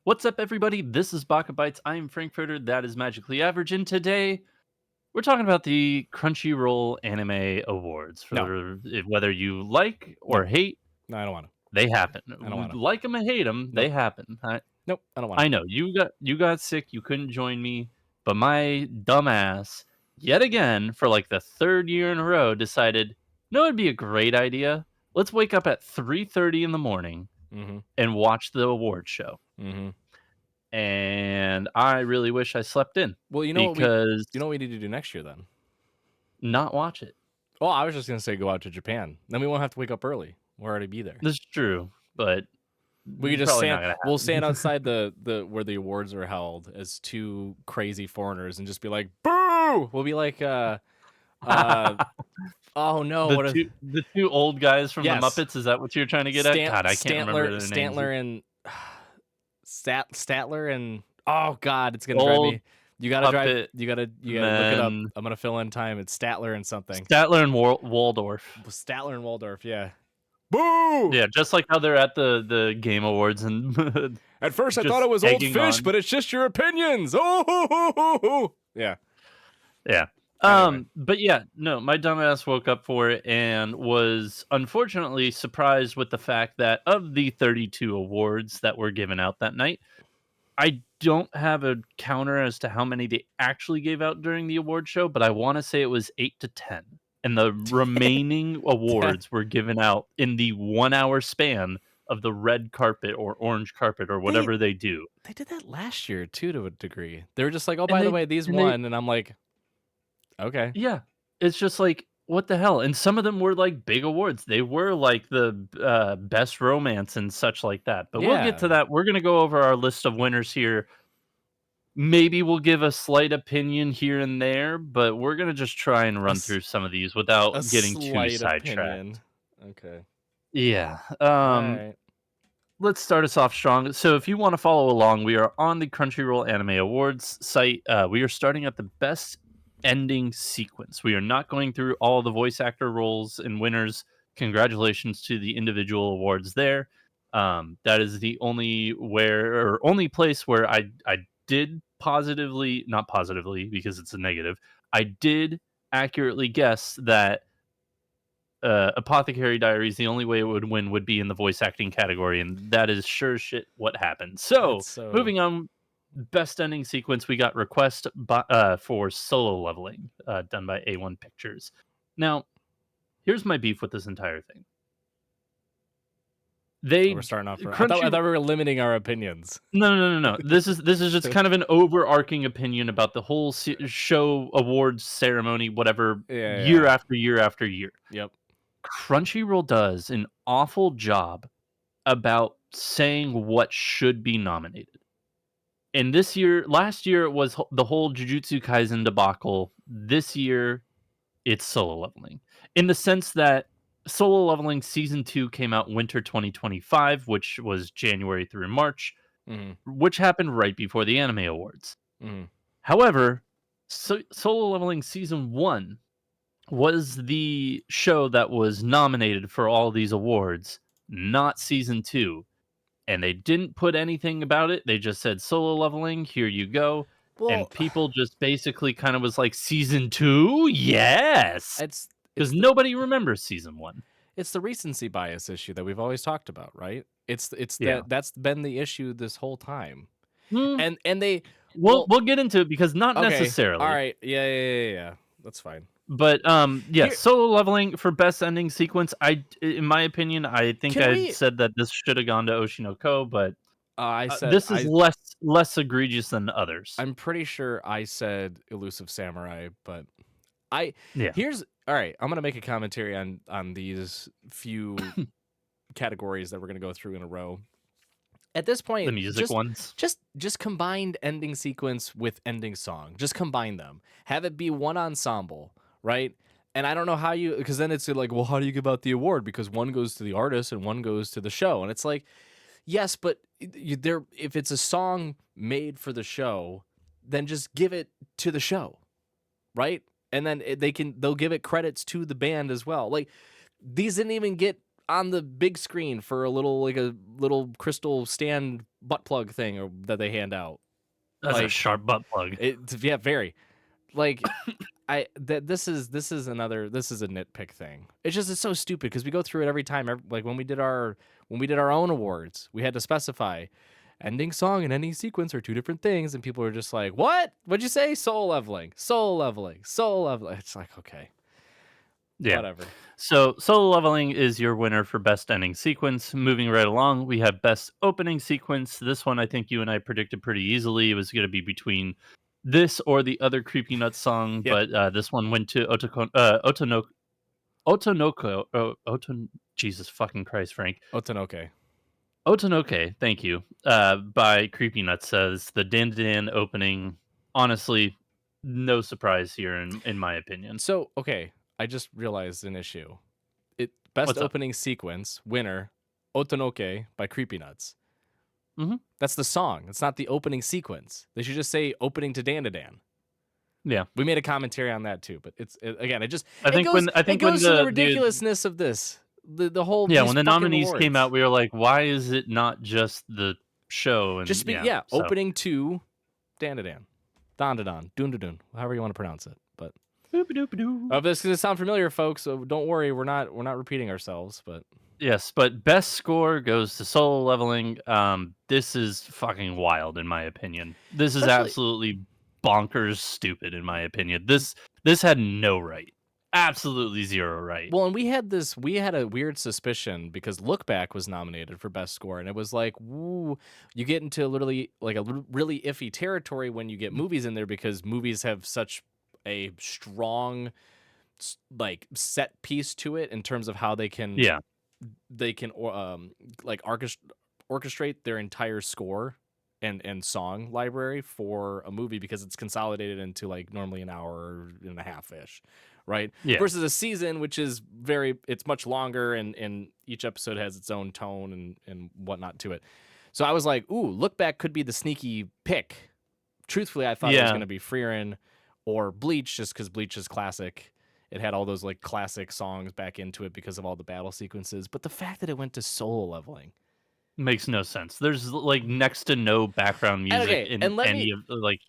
What's up, everybody? This is BakaBites. I am Frankfurter. That is Magically Average. And today we're talking about the Crunchyroll Anime Awards. No, Whether you like or no, hate, no, I don't want to. they happen. I don't want to. Like them or hate them, they Nope, happen. nope, I don't want I to. know you got sick. You couldn't join me, but my dumbass, yet again for like the third year in a row, decided no, it'd be a great idea. Let's wake up at 3:30 in the morning Mm-hmm. and watch the award show. Mm-hmm. And I really wish I slept in Well, because you know what we need to do next year then. not watch it. Oh, I was just gonna say go out to Japan. Then we won't have to wake up early. We'll already be there. That's true, but We could just probably stand. not gonna We'll stand happen. outside the where the awards are held as two crazy foreigners and just be like, "Boo!" We'll be like, uh. Oh no! the What a two the two old guys from the yes. Muppets. Is that what you're trying to get at? God, I can't remember their names. Stantler and Statler and oh god, it's gonna drive Old me. You gotta drive. puppet You gotta look it up. men, I'm gonna fill in time. It's Statler and something. Statler and Waldorf. Statler and Waldorf. Yeah. Boo! Yeah, just like how they're at the Game Awards and At first, I thought just it was old egging fish, on. but it's just your opinions. Oh, yeah. Yeah. Anyway, But yeah, no, my dumbass woke up for it and was unfortunately surprised with the fact that of the 32 awards that were given out that night, I don't have a counter as to how many they actually gave out during the award show, but I want to say it was 8 to 10. And the remaining awards were given out in the 1 hour span of the red carpet or orange carpet or they whatever they do. they did that last year too, to a degree. They were just like, oh, And by the they way, these and they won, and I'm like, okay, Yeah, it's just like, what the hell? And some of them were like big awards. They were like the best romance and such like that. But we'll get yeah. to that. We're gonna go over our list of winners here. Maybe we'll give a slight opinion here and there, but we're gonna just try and A, run s- through some of these a without getting too slight sidetracked. opinion. Okay. Yeah. All right. Let's start us off strong. So, if you want to follow along, we are on the Crunchyroll Anime Awards site. We are starting at the best ending sequence. We are not going through all the voice actor roles and winners. Congratulations to the individual awards there. That is the only place where I did positively, not positively because it's a negative. I did accurately guess that Apothecary Diaries, the only way it would win would be in the voice acting category, and that is sure shit what happened. That's So, so. moving on, best ending sequence, we got for Solo Leveling, done by A1 Pictures. Now, here's my beef with this entire thing. Oh, we're They starting off. I Crunchy thought we were limiting our opinions. no. This is just kind of an overarching opinion about the whole show awards ceremony, whatever, Yeah, year yeah. after year after year. Yep. Crunchyroll does an awful job about saying what should be nominated. And last year it was the whole Jujutsu Kaisen debacle. This year it's Solo Leveling. In the sense that Solo Leveling season 2 came out winter 2025, which was January through March, Mm-hmm. which happened right before the Anime Awards. Mm-hmm. However, Solo Leveling season 1 was the show that was nominated for all these awards, not season 2. And they didn't put anything about it. They just said Solo Leveling, here you go. And Well, people just basically kind of was like, season 2? Yes. it's Because it's the nobody remembers season 1. it's the recency bias issue that we've always talked about, right? It's Yeah. that's been the issue this whole time. Hmm. And they We'll well, we'll get into it because not okay, all necessarily. right, yeah. That's fine. But yes, Here, Solo Leveling for best ending sequence. In my opinion, I think can I we? said that this should have gone to Oshinoko, but I said this is less egregious than others. I'm pretty sure I said Elusive Samurai, but I Yeah, here's all right. I'm gonna make a commentary on these few categories that we're gonna go through in a row. At this the point, music ones. just combined ending sequence with ending song. Just combine them. Have it be one ensemble, right? And I don't know how you because then it's like, well, how do you give out the award? Because one goes to the artist and one goes to the show, and it's like, yes, but if it's a song made for the show, then just give it to the show, right? And then they'll give it credits to the band as well. Like these didn't even get on the big screen for a little crystal stand butt plug thing that they hand out. That's a Like sharp butt plug. yeah, very. Like this is a nitpick thing. It's so stupid because we go through it every time. Like when we did our own awards, we had to specify ending song and ending sequence are two different things, and people were just like, "What? What'd you say? Soul leveling, soul leveling, soul leveling." It's like, okay, Yeah. whatever. So Solo Leveling is your winner for best ending sequence. Moving right along, we have best opening sequence. This one I think you and I predicted pretty easily. It was going to be between this or the other Creepy Nuts song, Yeah, but this one went to Otonoko. Jesus fucking Christ, Frank. Otonoke. Otonoke, thank you. By Creepy Nuts says the Dan Dan opening. Honestly, no surprise here in my opinion. So okay, I just realized an issue. Best What's up? opening sequence winner, Otonoke by Creepy Nuts. Hmm. That's the song. It's not the opening sequence. They should just say opening to Dan to Dan. Yeah. We made a commentary on that too, but again, I think when it goes to the the ridiculousness of this. The whole yeah, these when the fucking nominees came out, awards. we were like, why is it not just the show? Just And be yeah, yeah, so opening to Dan to Dan. Don to Don. Dun to Dun. However you want to pronounce it. But boop-a-doop-a-doo. this is gonna sound familiar, folks, so don't worry, we're not repeating ourselves, but Yes, but best score goes to Solo Leveling. This is fucking wild in my opinion. This is especially absolutely bonkers stupid in my opinion. This had no right. Absolutely zero right. well, and we had a weird suspicion because Look Back was nominated for best score, and it was like, woo, you get into literally like really iffy territory when you get movies in there because movies have such a strong like set piece to it in terms of how Yeah. they can like orchestrate their entire score and song library for a movie because it's consolidated into like normally an hour and a half ish, right? Yeah. Versus a season, which is it's much longer and each episode has its own tone and whatnot to it. So I was like, ooh, Look Back could be the sneaky pick. Truthfully, I thought it was Yeah. going to be Freerin or Bleach just because Bleach is classic. It had all those like classic songs back into it because of all the battle sequences. But the fact that it went to solo leveling. Makes no sense. There's like next to no background music Okay, in and let any me of like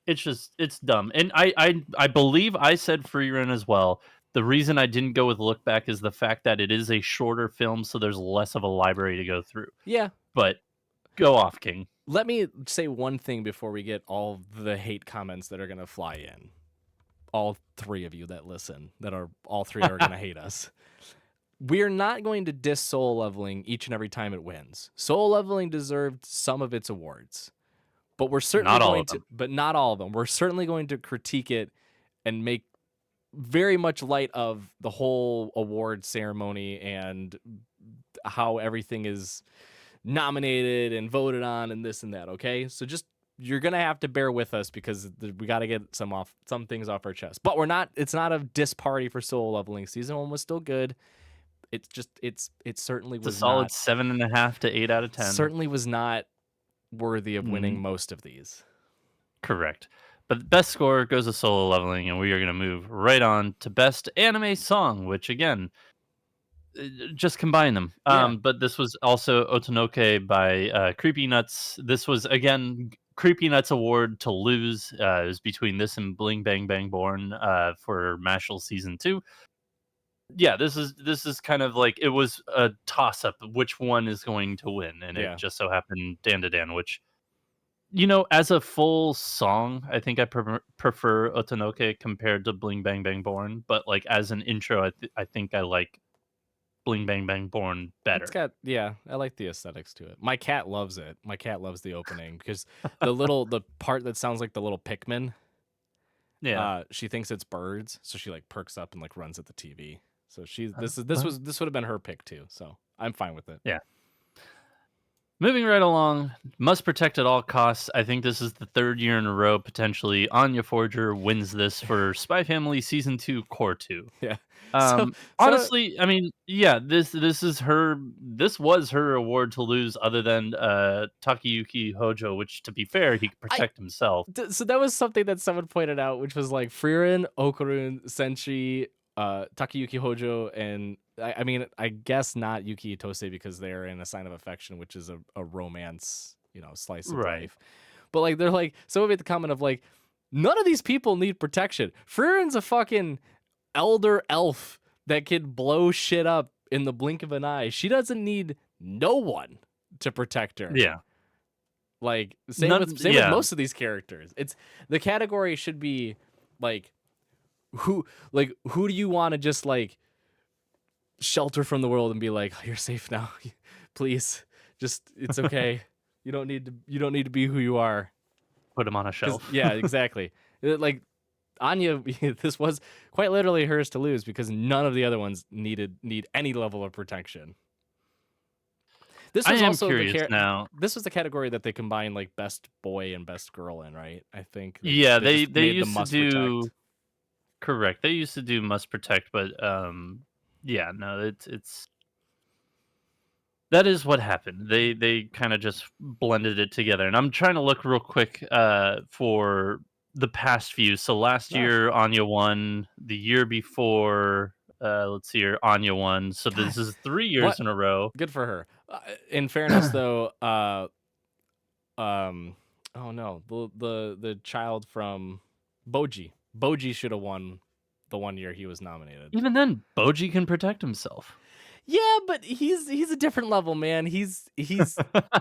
it's dumb. And I believe I said Free Run as well. The reason I didn't go with Look Back is the fact that it is a shorter film, so there's less of a library to go through. yeah, But go off, King. let me say one thing before we get all the hate comments that are going to fly in. All three of you that listen, all three are going to hate us. We're not going to diss soul leveling each and every time it wins. Soul leveling deserved some of its awards, but we're certainly Not all going of to, them. but not all of them. We're certainly going to critique it and make very much light of the whole award ceremony and how everything is nominated and voted on and this and that. Okay, so just you're gonna have to bear with us because we got to get some things off our chest. But we're not. It's not a diss party for soul leveling. Season 1 was still good. It's just it certainly It's a was solid not 7.5 to 8 out of 10. certainly was not worthy of winning Mhm. most of these. Correct. But the best score goes to Solo Leveling, and we are going to move right on to best anime song, which again, just combine them. Yeah, But this was also Otonoke by Creepy Nuts. This was again Creepy Nuts award to lose. It was between this and Bling Bang Bang Born for Mashal season 2. Yeah, this is kind of like it was a toss up which one is going to win, and it yeah. just so happened Dan to Dan, which as a full song, I think I prefer Otonoke compared to Bling Bang Bang Born, but like as an intro, I think I like Bling Bang Bang Born It's better. got I like the aesthetics to it. My cat loves it. My cat loves the opening because the part that sounds like the little Pikmin, Yeah. she thinks it's birds, so she like perks up and like runs at the TV. So Uh, this would have been her pick too. So I'm fine with it. yeah. Moving right along, must protect at all costs. I think this is the third year in a row potentially Anya Forger wins this for Spy Family season 2 core 2. Yeah. So Honestly, I mean, yeah, this was her award to lose other than Takayuki Hojo, which to be fair, he could I protect himself. so that was something that someone pointed out, which was like Frieren, Okurun, Senshi, Takayuki Hojo, and I mean, I guess not Yuki Itose because they're in A Sign of Affection, which is a romance, slice of Right. life. But like they're like someone made the comment of like none of these people need protection. Frierin's a fucking elder elf that can blow shit up in the blink of an eye. She doesn't need no one to protect her. Yeah. Like None. same with Yeah. most of these characters. It's the category should be like who who do you want to just like shelter from the world and be like, you're safe now. Please. Just it's okay. You don't need to be who you are. Put him on a 'Cause, shelf. yeah, exactly. Like Anya, this was quite literally hers to lose because none of the other ones need any level of protection. This I was am also curious now. this was the category that they combined like best boy and best girl in, right? I think Yeah, they just they made the used to must protect. do correct. They used to do must protect, but yeah, no, it's that is what happened. They kind of just blended it together. And I'm trying to look real quick for the past few. So last Ah, year Anya won, the year before let's see here, Anya won. So God, this is 3 years what in a row. good for her. In fairness, though, um, oh no, the child from Boji should have won the one year he was nominated. Even then, Boji can protect himself. Yeah, but he's a different level, man. He's a different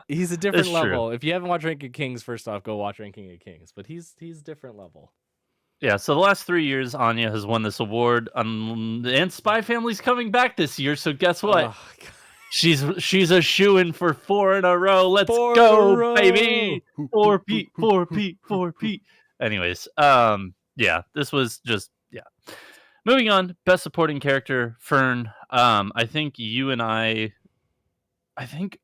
It's true. level. If you haven't watched Ranking of Kings, first off, go watch Ranking of Kings. But he's different level. Yeah, so the last 3 years, Anya has won this award, and Spy Family's coming back this year. So guess what? Oh, God. She's a shoo-in for 4 in a row. Let's 4 in a go, row. baby. 4 Pete, 4 Pete, 4 Pete. Anyways, yeah, this was just yeah. Moving on, best supporting character, Fern. I think you and I think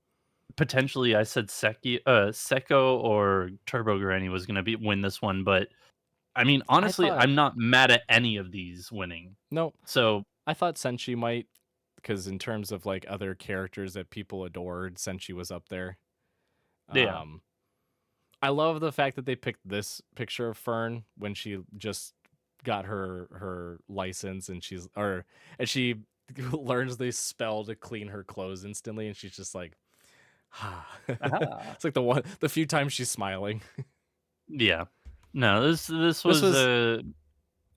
potentially I said Seko or Turbo Granny was gonna win this one, but I mean, I honestly, thought I'm not mad at any of these winning. no, So I thought Senshi might because in terms of like other characters that people adored, Senshi was up there. yeah, Um, I love the fact that they picked this picture of Fern when she just got her license and she learns the spell to clean her clothes instantly and she's just like aha. it's like the few times she's smiling. Yeah. No, this This was was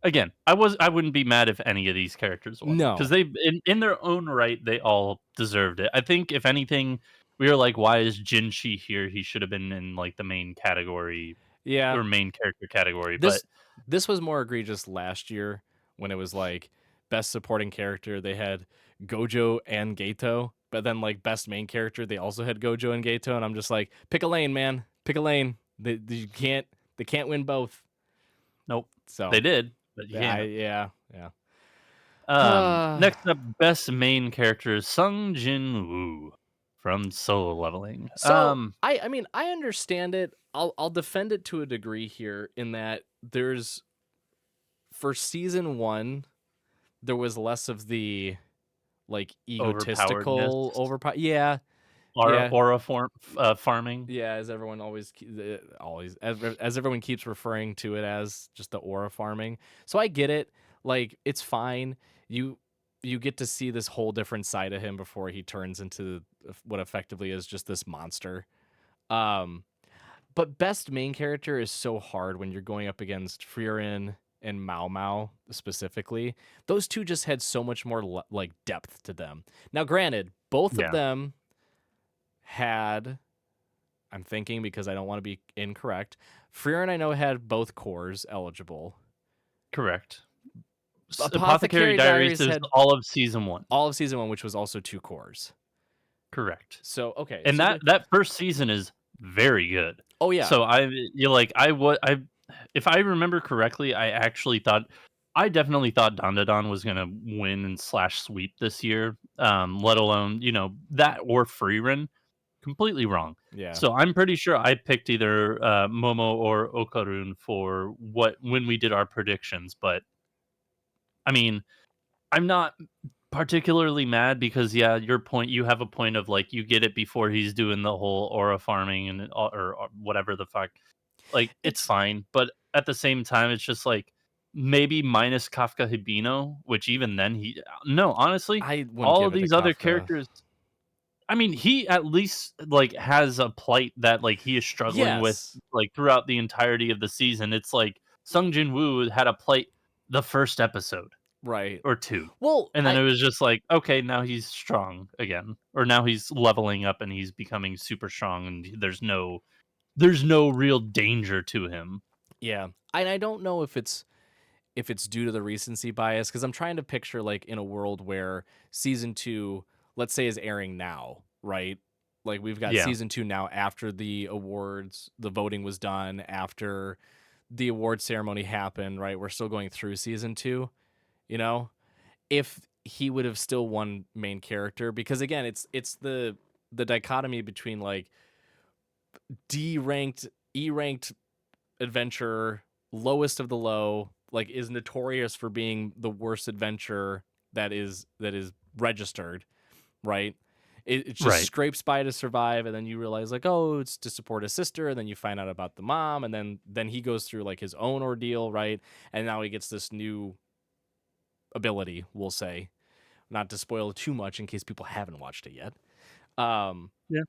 again, I wouldn't be mad if any of these characters won because no. they in their own right they all deserved it. I think if anything, we were like, why is Jinchi here? He should have been in like the main category Yeah. or main character category. But This this was more egregious last year when it was like best supporting character they had Gojo and Gato, but then like best main character they also had Gojo and Gato, and I'm just like pick a lane, man, pick a lane. They can't win both. nope, So they did, but you yeah, can't. yeah. Next up, best main character Sung Jin Woo from Solo Leveling. So I mean I understand it. I'll defend it to a degree here in that there's for season one there was less of the like overpoweredness, egotistical overpower. Yeah, aura, yeah, aura farming. yeah. As everyone always as everyone keeps referring to it as just the aura farming. So I get it. Like it's fine. You get to see this whole different side of him before he turns into what effectively is just this monster. Um, but best main character is so hard when you're going up against Frieren and Mao Mao specifically. Those two just had so much more like depth to them. Now, granted, both of Yeah, them had. I'm thinking because I don't want to be incorrect. Frieren I know had both cores eligible. correct. Apothecary Apothecary Diaries Diaries is had all of season 1. all of season one, which was also two cores. Correct. So okay, And so the that first season is very good. oh yeah, So you like I if I remember correctly, I definitely thought Dandadan was gonna win and slash sweep this year. Let alone, that or Freerun. Completely wrong. yeah. So I'm pretty sure I picked either Momo or Okarun for when we did our predictions, but I mean, I'm not particularly mad because yeah, you have a point of like you get it before he's doing the whole aura farming and or whatever the fuck. Like it's It's fine, but at the same time it's just like maybe minus Kafka Hibino, which even then no, honestly, I wouldn't all give of it to these other Kafka. characters. I mean, he at least, like, has a plight that, like, he is struggling with, Yes. like, throughout the entirety of the season. It's like Sung Jin Woo had a plight the first episode Right. or 2, Well, and then I it was just like, "Okay, now he's strong again," or now he's leveling up and he's becoming super strong, and there's no real danger to him. yeah. And I don't know if it's due to the recency bias because I'm trying to picture like in a world where season 2, let's say, is airing now, right? Like we've got Yeah. season 2 now after the awards, the voting was done, after the award ceremony happened, right? We're still going through season 2, you know? If he would have still won main character because again, it's the dichotomy between like D ranked, E ranked adventurer, lowest of the low, like is notorious for being the worst adventurer that is registered, right? It just Right. scrapes by to survive, and then you realize like, oh, it's to support his sister, and then you find out about the mom, and then he goes through like his own ordeal, right? And now he gets this new ability, we'll say, not to spoil too much in case people haven't watched it yet. Um, Yeah.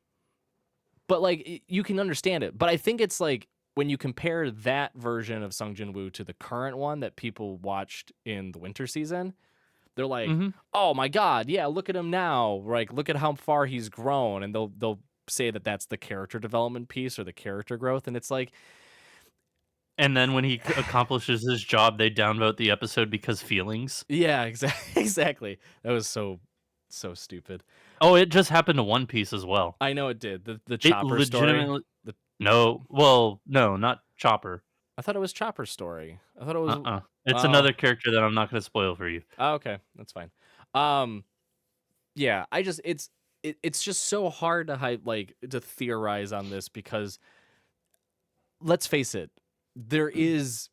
but like you can understand it. But I think it's like when you compare that version of Sung Jin Woo to the current one that people watched in the winter season, they're like, Mhm. "Oh my god, yeah, look at him now! Like, look at how far he's grown." And they'll say that that's the character development piece or the character growth, and it's like, And then when he accomplishes his job, they downvote the episode because feelings. yeah, exactly, exactly. That was so stupid. Oh, it just happened to One Piece as well. I know it did the It Chopper story. legitimately The No, well, no, not Chopper. I thought it was Chopper story. I thought it was. It's Oh, another character that I'm not gonna spoil for you. okay, that's fine. Um, yeah, I just it's just so hard to like to theorize on this because let's face it, there is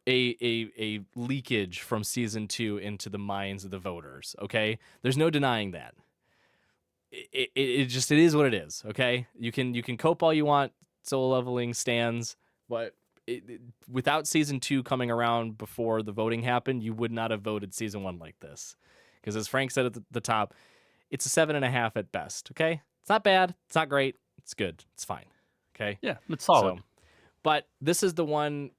a leakage from season 2 into the minds of the voters. Okay, there's no denying that. It just it is what it is. Okay, you can cope all you want, solo leveling stands, but without season 2 coming around before the voting happened, you would not have voted season 1 like this. Because as Frank said at the top, it's a 7.5 at best. Okay, it's not bad, it's not great, it's good, it's fine. Okay, Yeah, it's so solid. but this is the one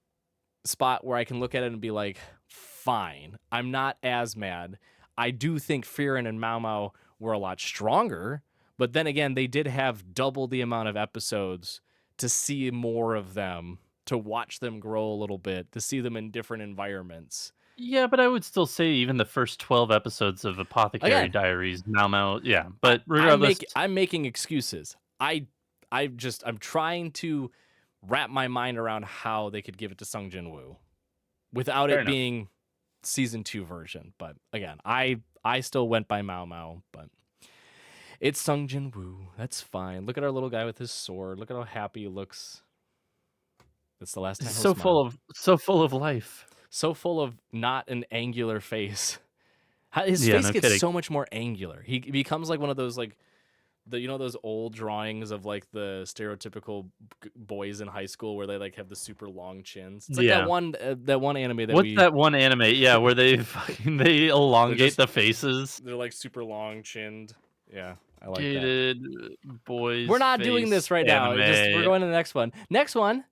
spot where I can look at it and be like, fine, I'm not as mad. I do think Fearin and Mau Mau were a lot stronger, but then again, they did have double the amount of episodes to see more of them, to watch them grow a little bit, to see them in different environments. Yeah, but I would still say even the first 12 episodes of Apothecary Again, Diaries, Mau Mau, yeah, I, but regardless. I'm making excuses. I'm trying to wrap my mind around how they could give it to Sung Jin Woo without Fair it enough. being season 2 version. But again, I still went by Mau Mau, but it's Sung Jin Woo. That's fine. Look at our little guy with his sword. Look at how happy he looks. That's the last time he'll So smile. full of life. So full of not an angular face. His Yeah, face no gets kidding. so much more angular. He becomes like one of those like those old drawings of like the stereotypical boys in high school where they like have the super long chins. It's like Yeah. that one anime that What's we that one anime? Yeah, where they they they're elongate just the faces. they're like super long chinned. Yeah, I like that. Gated boys We're not doing face this right now. We're anime. going to the next one. Next one.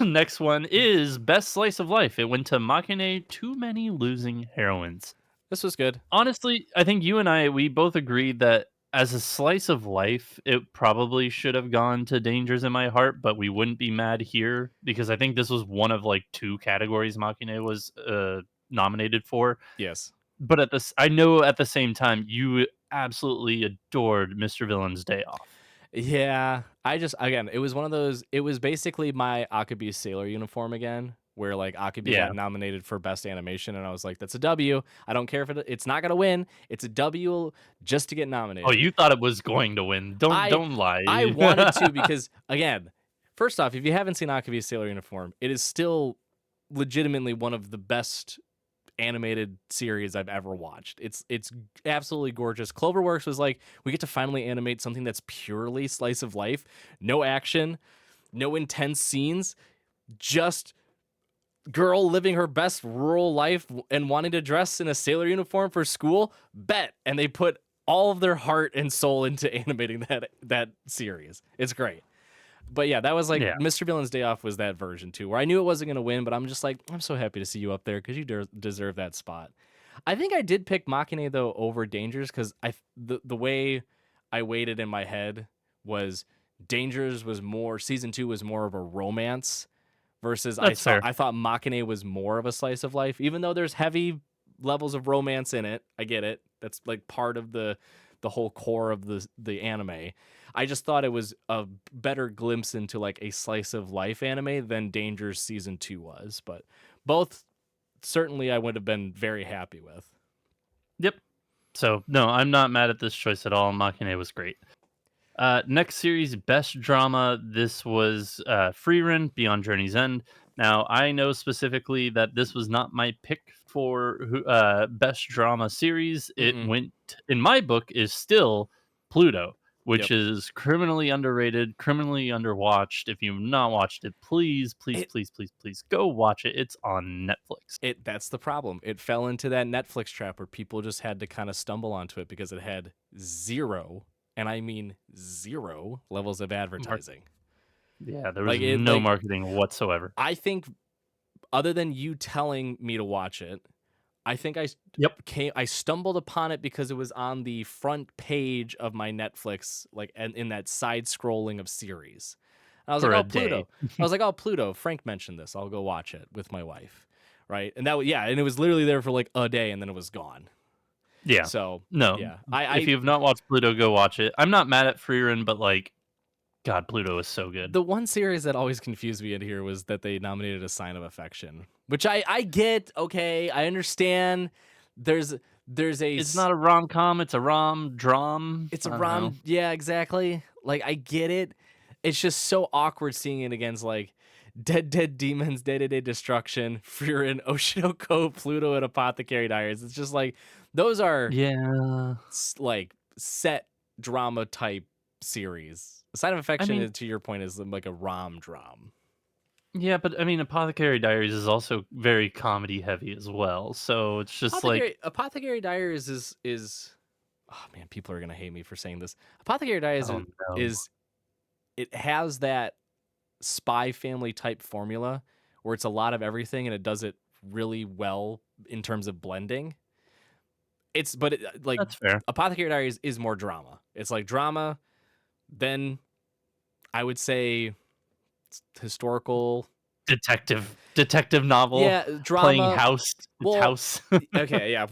Next one is Best Slice of Life. It went to Makine Too Many Losing Heroines. This was good. Honestly, I think you and we both agreed that as a slice of life, it probably should have gone to Dangers in My Heart, but we wouldn't be mad here because I think this was one of like 2 categories Makine was nominated for. Yes. But I know at the same time you absolutely adored Mr. Villain's Day Off. Yeah, I just again, it was one of those. It was basically my Akabi sailor uniform again, where like Akabi Yeah. got nominated for best animation, and I was like, "That's a W. I don't care if it's not gonna win. It's a W just to get Oh, nominated." you thought it was going to win. Don't I don't lie. I wanted to because again, first off, if you haven't seen Akabi's sailor uniform, it is still legitimately one of the best animated series I've ever watched. It's absolutely gorgeous. Cloverworks was like, we get to finally animate something that's purely slice of life, no action, no intense scenes, just girl living her best rural life and wanting to dress in a sailor uniform for school, bet. And they put all of their heart and soul into animating that series. It's great. But yeah, that was like Yeah. Mr. Villain's Day Off was that version too, where I knew it wasn't going to win, but I'm just like, I'm so happy to see you up there because you deserve that spot. I think I did pick Machine though over Dangers because the way I weighted in my head was Dangers was more, season 2 was more of a romance versus That's fair. I thought Machine was more of a slice of life, even though there's heavy levels of romance in it. I get it. That's like part of the whole core of the anime. I just thought it was a better glimpse into like a slice of life anime than Dangers season 2 was, but both certainly I would have been very happy with. Yep. So no, I'm not mad at this choice at all. Machine was great. Next series, best drama. This was Frieren Beyond Journey's End. Now I know specifically that this was not my pick for best drama series. It Mm-mm. went, in my book, is still Pluto, which Yep. is criminally underrated, criminally underwatched. If you've not watched it, please, please, It please, please, please go watch it. It's on Netflix. that's the problem. It fell into that Netflix trap where people just had to kind of stumble onto it because it had zero, and I mean zero levels of advertising. Yeah, there was Like it no like marketing whatsoever. I think other than you telling me to watch it, I think Yep, I stumbled upon it because it was on the front page of my Netflix, like, and in that side scrolling of series. And I was like, for a oh, day. Pluto. I was like, oh, Pluto. Frank mentioned this. I'll go watch it with my wife. Right. And that was, yeah. And it was literally there for like a day and then it was gone. Yeah. So, No. yeah. If you've not watched Pluto, go watch it. I'm not mad at Frieren, but like, God, Pluto is so good. The one series that always confused me in here was that they nominated A Sign of Affection, which I get. Okay. I understand. There's, there's a, It's not a rom com. It's a rom dram. it's I a don't know. rom. Yeah, exactly. Like I get it. It's just so awkward seeing it against like Dead Demons, Day-to-Day Destruction, Frieren, Oshinoko, Pluto, and Apothecary Diaries. It's just like those are Yeah. like set drama type series. Sign of I Affection, mean, to your point, is like a rom dram. yeah, but I mean, Apothecary Diaries is also very comedy heavy as well. So it's just like, Apothecary Diaries is oh man, people are gonna hate me for saying this. Apothecary Diaries oh no. is it has that spy family type formula where it's a lot of everything and it does it really well in terms of blending. Like That's fair. Apothecary Diaries is more drama. It's like drama, then I would say historical. Detective novel Yeah, playing drama. house. It's Well, house. okay, yeah.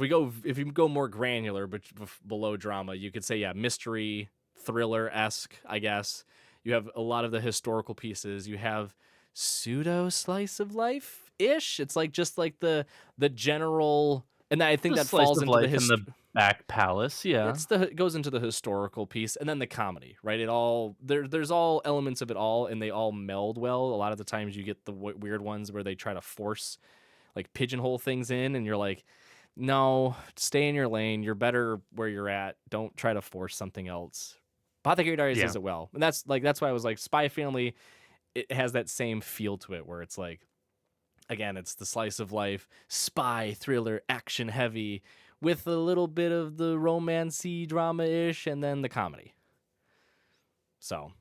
If you go more granular, but below drama, you could say yeah, mystery thriller esque. I guess you have a lot of the historical pieces. You have pseudo slice of life ish. It's like just like the general, and I think The that slice falls of into the life in the back palace. Yeah. it goes into the historical piece and then the comedy, right? It all there's all elements of it all, and they all meld well. A lot of the times you get the weird ones where they try to force like pigeonhole things in, and you're like, no, stay in your lane. You're better where you're at. Don't try to force something else. Apothecary Diaries Yeah. does it well, and that's why I was like, Spy Family. It has that same feel to it, where it's like, again, it's the slice of life, spy thriller, action heavy, with a little bit of the romancy drama ish, and then the comedy. So,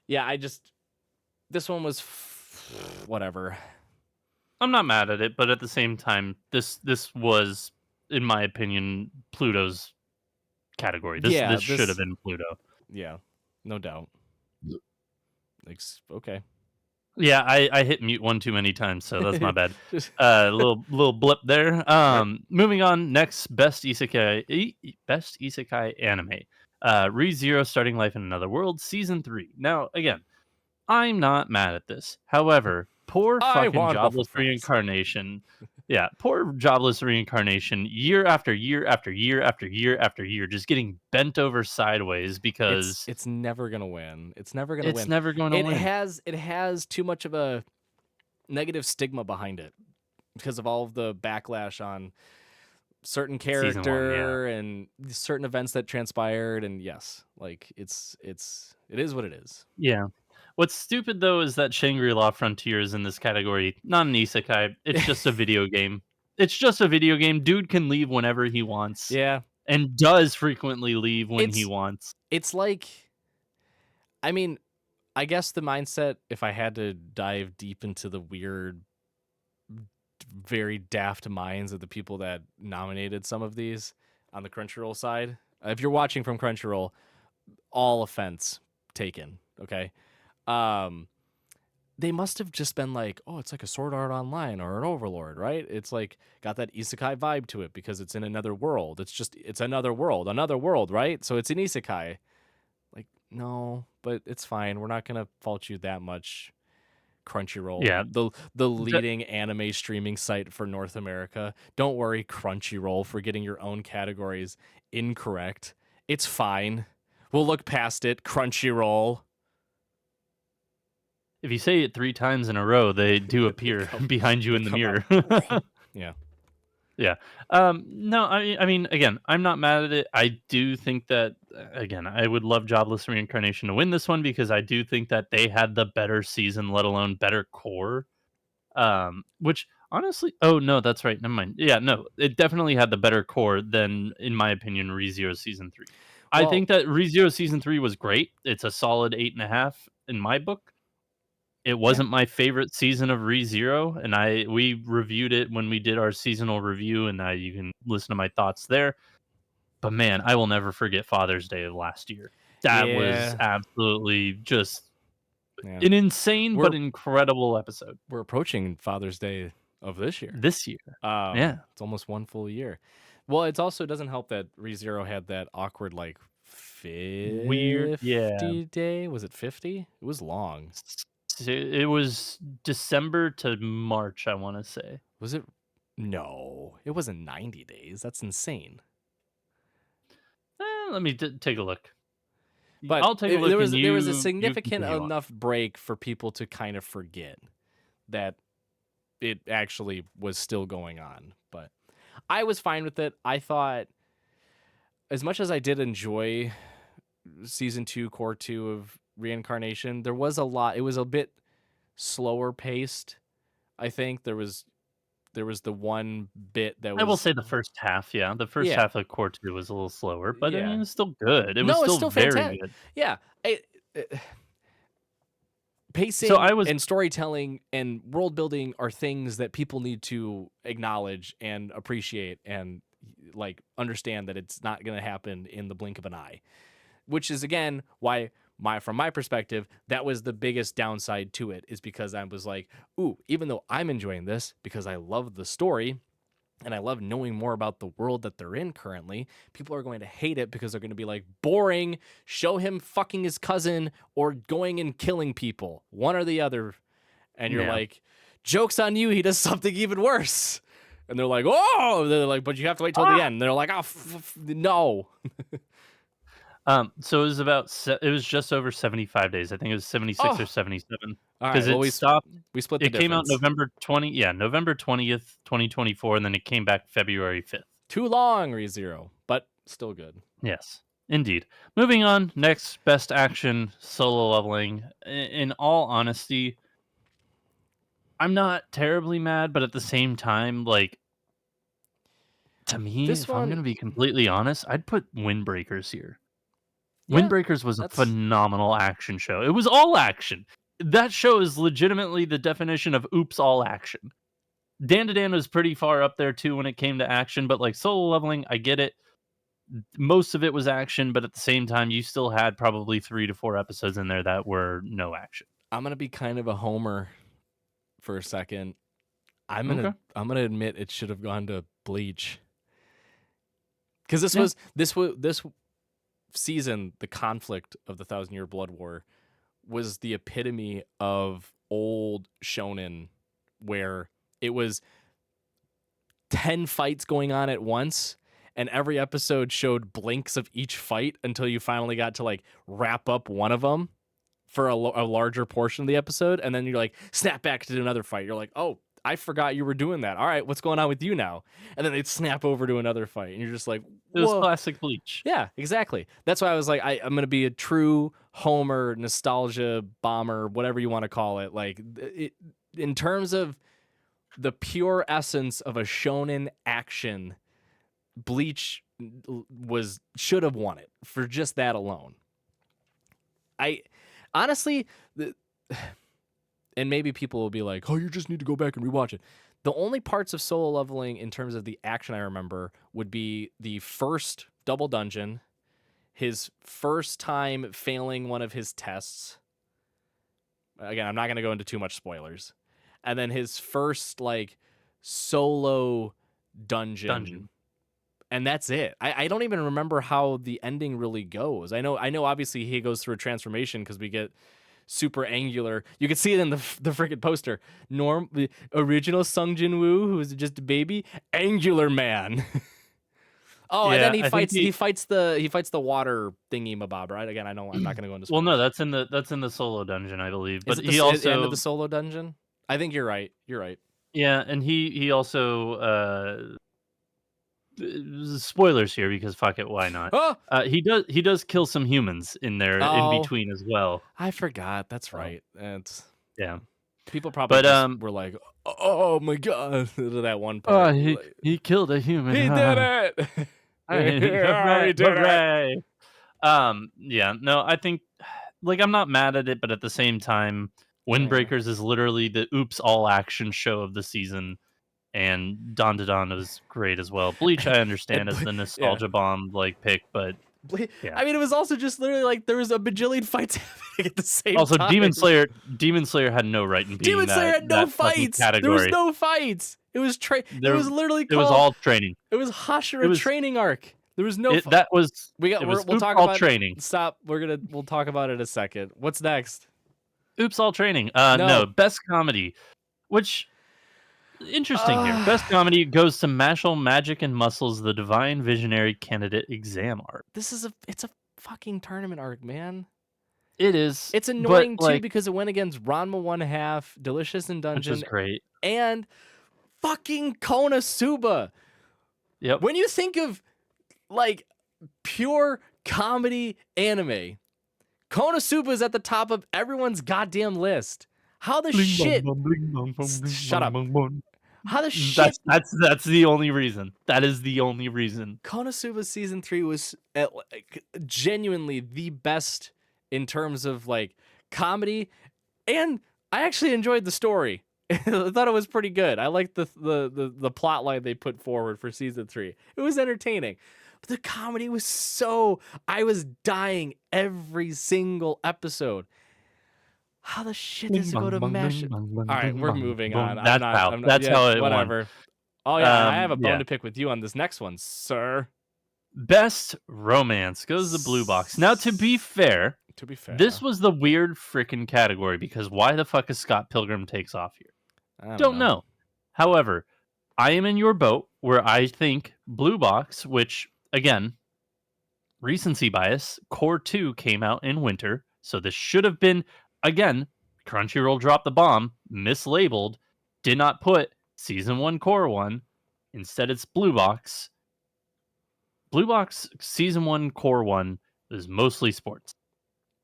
yeah, this one was whatever. I'm not mad at it, but at the same time, this was, in my opinion, Pluto's category. Yeah, This should have been Pluto. yeah, no doubt. Okay. Yeah, I hit mute one too many times, so that's my bad. Just Little blip there. yep. Moving on. Next, best isekai anime. ReZero Starting Life in Another World, season 3. Now, again, I'm not mad at this. However, poor I fucking want waffle jobless fries. reincarnation. Yeah, poor jobless reincarnation, year after year after year after year after year, just getting bent over sideways because It's never gonna win. It's never gonna it's win. never going to win. It has too much of a negative stigma behind it because of all of the backlash on certain Season 1, yeah. character and certain events that transpired. And yes, like it is what it is. Yeah. What's stupid though is that Shangri-La Frontier is in this category, not an isekai. It's just a video game. It's just a video game. Dude can leave whenever he wants Yeah, and does frequently leave when he it's wants. it's like, I mean, I guess the mindset, if I had to dive deep into the weird, very daft minds of the people that nominated some of these on the Crunchyroll side. If you're watching from Crunchyroll, all offense taken, okay? Um, they must have just been like, oh, it's like a Sword Art Online or an Overlord, right? It's like got that isekai vibe to it because it's in another world. It's another world, right? So it's an isekai. Like, no, but it's fine. We're not gonna fault you that much. Crunchyroll, Yeah, the leading anime streaming site for North America. Don't worry, Crunchyroll, for getting your own categories incorrect. It's fine. We'll look past it. Crunchyroll. if you say it 3 times in a row, they do appear behind you They in the come mirror. out. Yeah. Yeah. No, I mean, again, I'm not mad at it. I do think that, again, I would love Jobless Reincarnation to win this one because I do think that they had the better season, let alone better core. Which honestly, oh no, that's right. Never mind. Yeah, no, it definitely had the better core than, in my opinion, ReZero season 3. I Well, think that ReZero season 3 was great. It's a solid 8.5 in my book. It yeah. wasn't my favorite season of ReZero, and we reviewed it when we did our seasonal review, and you can listen to my thoughts there. But man, I will never forget Father's Day of last year. That was Yeah. absolutely just Yeah. an insane but We're incredible episode we're approaching Father's Day of this year. this year. Yeah. It's almost one full year. Well, it also doesn't help that ReZero had that awkward like Weird. Yeah. 50 day. Was it 50? It was long. It was December to March, I want to say. Was it? No, it wasn't 90 days. That's insane. Let me take a look. But I'll take a look, there and was a you significant continue on. enough break for people to kind of forget that it actually was still going on. But I was fine with it. I thought, as much as I did enjoy season 2, core 2 of Reincarnation, there was a lot. It was a bit slower paced. I think there was the one bit that I will was, say the first half, yeah. The first yeah, half of core 2 was a little slower, but I mean, yeah. it's still good. It was No, it's still still very fantastic. good. Yeah. So Pacing I was and storytelling and world building are things that people need to acknowledge and appreciate and like understand that it's not going to happen in the blink of an eye, which is again why from my perspective that was the biggest downside to it, is because I was like, ooh, even though I'm enjoying this because I love the story and I love knowing more about the world that they're in currently, people are going to hate it because they're going to be like, boring, show him fucking his cousin or going and killing people, one or the other. And you're yeah. like, joke's on you, he does something even worse. And they're like, oh, they're like, but you have to wait till the end. And they're like, oh, no. So it was just over 75 days. I think it was 76 or Oh, 77 all right. because Well, it stopped. we split the It came out difference. November 20th, 2024, and then it came back February 5th. Too long, ReZero, but still good. Yes, indeed. Moving on, next best action solo leveling. In all honesty, I'm not terribly mad, but at the same time, like, to me, This if I'm one, gonna be completely honest, I'd put Windbreakers here. yeah, Windbreakers was a that's phenomenal action show. It was all action. That show is legitimately the definition of oops, all action. Dan to Dan was pretty far up there too when it came to action, but like solo leveling, I get it. Most of it was action, but at the same time, you still had probably 3 to 4 episodes in there that were no action. I'm gonna be kind of a homer for a second. Okay. I'm gonna admit it should have gone to Bleach, because Yeah. this season, the conflict of the Thousand-Year Blood War was the epitome of old shonen, where it was 10 fights going on at once, and every episode showed blinks of each fight until you finally got to like wrap up one of them for a larger portion of the episode, and then you're like snap back to another fight. You're like, oh, I forgot you were doing that. All right, what's going on with you now? And then they'd snap over to another fight, and you're just like, It was whoa. classic Bleach. Yeah, exactly. That's why I was like, I'm gonna be a true Homer nostalgia bomber, whatever you want to call it. Like, in terms of the pure essence of a shonen action, Bleach should have won it for just that alone. I honestly, and maybe people will be like, "Oh, you just need to go back and rewatch it." The only parts of Solo Leveling in terms of the action I remember would be the first double dungeon, his first time failing one of his tests. Again, I'm not going to go into too much spoilers. And then his first like solo dungeon. And that's it. I don't even remember how the ending really goes. I know obviously he goes through a transformation because we get super angular. You can see it in the freaking poster. The original Sung Jin Woo, who was just a baby, angular man. Oh, Yeah, and then I think he fights the water thingy mabob, right? Again, I know I'm not going to go into well, spoilers. no, that's in the solo dungeon, I believe. Is But it he the end of also the solo dungeon? I think you're right. You're right. yeah, and he also spoilers here because fuck it, why not? Oh, He does kill some humans in there in oh, between as well. I forgot. That's So, right. It's yeah. people probably But just were like, "Oh my god!" to that one oh, part. Like, he killed a human. he did it! Yeah, Hooray, he did it! hooray. Yeah, no, I think like I'm not mad at it, but at the same time, Yeah. Windbreakers is literally the oops all action show of the season, and Don to Don was great as well. Bleach, I understand And as the yeah. nostalgia bomb like pick, but yeah. I mean, it was also just literally like there was a bajillion fights happening at the same Also, time. Demon Slayer had no right in being Demon Slayer had no that fucking fights. There was category. no fights. It was It was literally It was called. all training. It was It Hashira was training arc. There was no. that was We'll oops talk all about training. Stop. We'll talk about it in a second. What's next? Oops all training. No. No, best comedy, which interesting here. Best comedy goes to Mashal Magic and Muscles, the Divine Visionary Candidate Exam Art. It's a fucking tournament arc, man. It is. It's but, annoying too like, because it went against Ranma 1/2, Delicious in which was Dungeon, great. and fucking Konosuba. Yep. When you think of like pure comedy anime, Konosuba is at the top of everyone's goddamn list. How the shit? Shut up. How the shit? That's the only reason. That is the only reason. Konosuba season 3 was genuinely the best in terms of like comedy, and I actually enjoyed the story. I thought it was pretty good. I liked the plot line they put forward for season 3. It was entertaining. But the comedy was I was dying every single episode. How the shit does it go to mash it? All right, we're moving on. That's how it whatever. won. Oh yeah, I have a bone Yeah. to pick with you on this next one, sir. Best romance goes to Blue Box. Now, to be fair, this was the weird freaking category because why the fuck is Scott Pilgrim Takes Off here? I Don't know. However, I am in your boat where I think Blue Box, which again, recency bias, Core 2 came out in winter, so this should have been again, Crunchyroll dropped the bomb, mislabeled, did not put season 1 Core 1. Instead it's Blue Box. Blue Box season 1 Core 1 is mostly sports.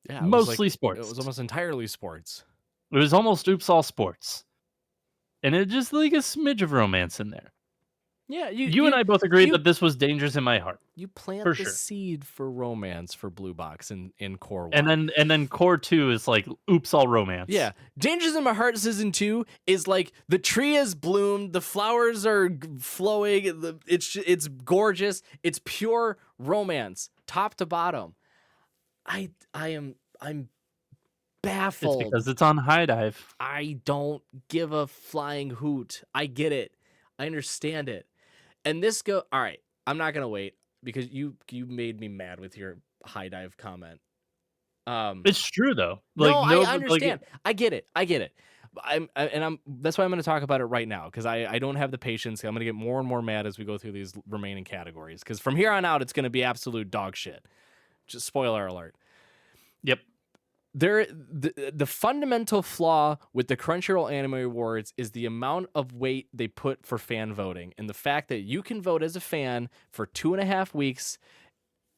Yeah, mostly sports. It was almost entirely sports. It was almost oops all sports. And it just like a smidge of romance in there. Yeah, you and I both agreed that this was Dangerous in My Heart. You plant for the sure. seed for romance for Blue Box in Core 1. And then Core 2 is like oops all romance. Yeah. Dangerous in My Heart season 2 is like the tree has bloomed, the flowers are flowing, it's gorgeous, it's pure romance, top to bottom. I'm baffled. It's because it's on High Dive. I don't give a flying hoot. I get it. I understand it. And this all right, I'm not going to wait because you made me mad with your High Dive comment. It's true though. I understand. I get it. That's why I'm going to talk about it right now because I don't have the patience. I'm going to get more and more mad as we go through these remaining categories because from here on out it's going to be absolute dog shit. Just spoiler alert. Yep. The fundamental flaw with the Crunchyroll Anime Awards is the amount of weight they put for fan voting, and the fact that you can vote as a fan for 2.5 weeks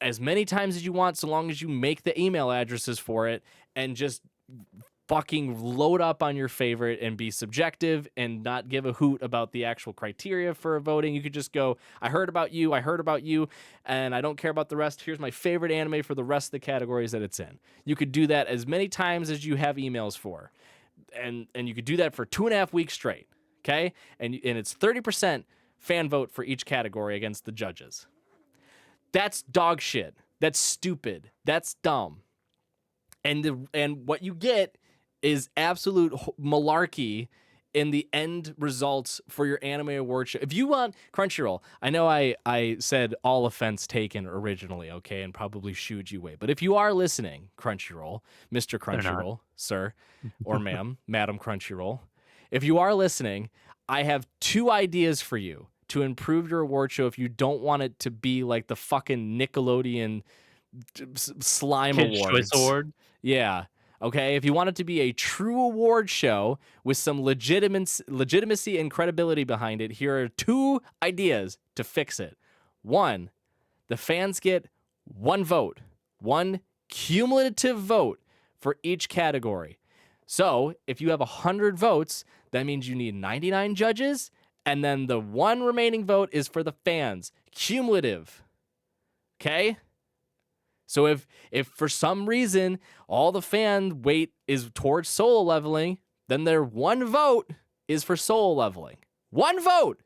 as many times as you want, so long as you make the email addresses for it and just fucking load up on your favorite and be subjective and not give a hoot about the actual criteria for voting. You could just go, I heard about you, and I don't care about the rest. Here's my favorite anime for the rest of the categories that it's in. You could do that as many times as you have emails for. And you could do that for 2.5 weeks straight. Okay? And it's 30% fan vote for each category against the judges. That's dog shit. That's stupid. That's dumb. And what you get is absolute malarkey in the end results for your anime award show. If you want Crunchyroll, I know I said all offense taken originally, okay, and probably shooed you away. But if you are listening, Crunchyroll, Mr. Crunchyroll, sir, or ma'am, Madam Crunchyroll, if you are listening, I have 2 ideas for you to improve your award show if you don't want it to be like the fucking Nickelodeon slime Kids' awards. Choice Award. Yeah. Okay. If you want it to be a true award show with some legitimacy and credibility behind it, here are 2 ideas to fix it. 1, the fans get 1 vote, 1 cumulative vote for each category. So if you have 100 votes, that means you need 99 judges, and then the 1 remaining vote is for the fans. Cumulative. Okay? So if for some reason all the fan weight is towards solo leveling, then their 1 vote is for solo leveling. 1 vote.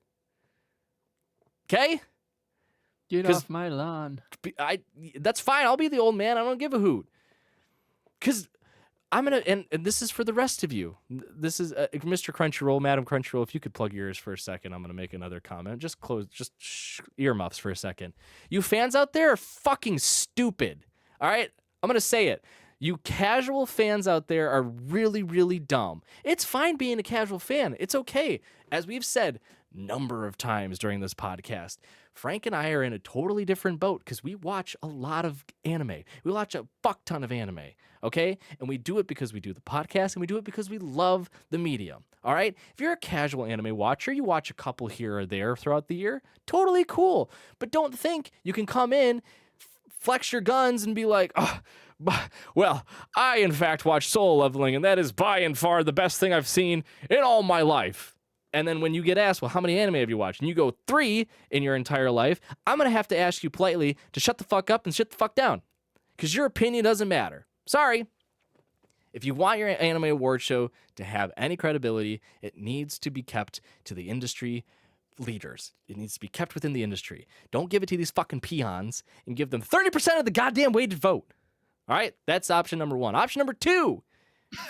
Okay? Get off my lawn. That's fine. I'll be the old man. I don't give a hoot. Because I'm going to, and this is for the rest of you. This is Mr. Crunchyroll, Madam Crunchyroll. If you could plug your ears for a second, I'm going to make another comment. Just earmuffs for a second. You fans out there are fucking stupid. All right? I'm going to say it. You casual fans out there are really, really dumb. It's fine being a casual fan. It's okay. As we've said number of times during this podcast, Frank and I are in a totally different boat because we watch a lot of anime. We watch a fuck ton of anime, okay? And we do it because we do the podcast, and we do it because we love the medium, all right? If you're a casual anime watcher, you watch a couple here or there throughout the year, totally cool. But don't think you can come in, flex your guns, and be like, oh, well, I in fact watch Solo Leveling, and that is by and far the best thing I've seen in all my life. And then when you get asked, well, how many anime have you watched? And you go 3 in your entire life, I'm going to have to ask you politely to shut the fuck up and shut the fuck down. Because your opinion doesn't matter. Sorry. If you want your anime award show to have any credibility, it needs to be kept to the industry leaders. It needs to be kept within the industry. Don't give it to these fucking peons and give them 30% of the goddamn weighted vote. All right? That's option number 1. Option number 2,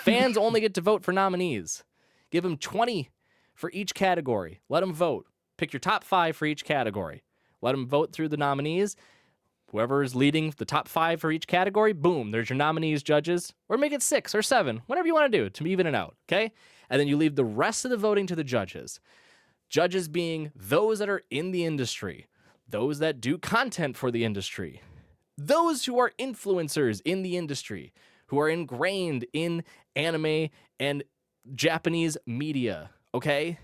fans only get to vote for nominees. Give them 20 for each category. Let them vote. Pick your top 5 for each category. Let them vote through the nominees. Whoever is leading the top 5 for each category, boom, there's your nominees, judges. Or make it 6 or 7, whatever you want to do to even it out, okay? And then you leave the rest of the voting to the judges. Judges being those that are in the industry, those that do content for the industry, those who are influencers in the industry, who are ingrained in anime and Japanese media, okay?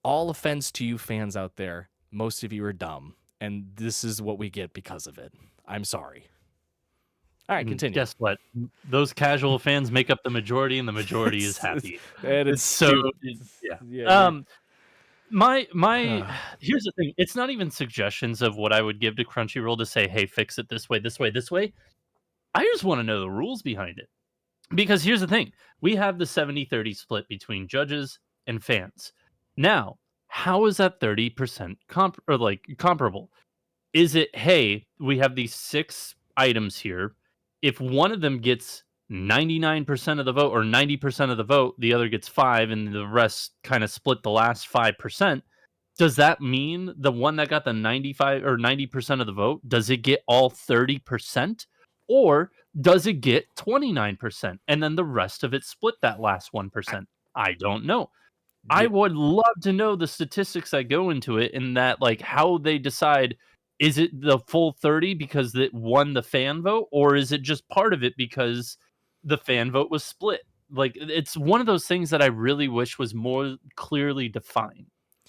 All offense to you fans out there, most of you are dumb, and this is what we get because of it. I'm sorry. All right, continue. Guess what? Those casual fans make up the majority, and the majority is happy. And it's so yeah. My here's the thing. It's not even suggestions of what I would give to Crunchyroll to say, hey, fix it this way, this way, this way. I just want to know the rules behind it. Because here's the thing. We have the 70-30 split between judges and fans. Now, how is that 30% comparable? Is it, hey, we have these 6 items here. If one of them gets 99% of the vote or 90% of the vote, the other gets 5, and the rest kind of split the last 5%. Does that mean the one that got the 95 or 90% of the vote, does it get all 30%? Or does it get 29%? And then the rest of it split that last 1%? I don't know. I would love to know the statistics that go into it, and that, like, how they decide Is it the full 30 because it won the fan vote, or is it just part of it because the fan vote was split? Like, it's one of those things that I really wish was more clearly defined,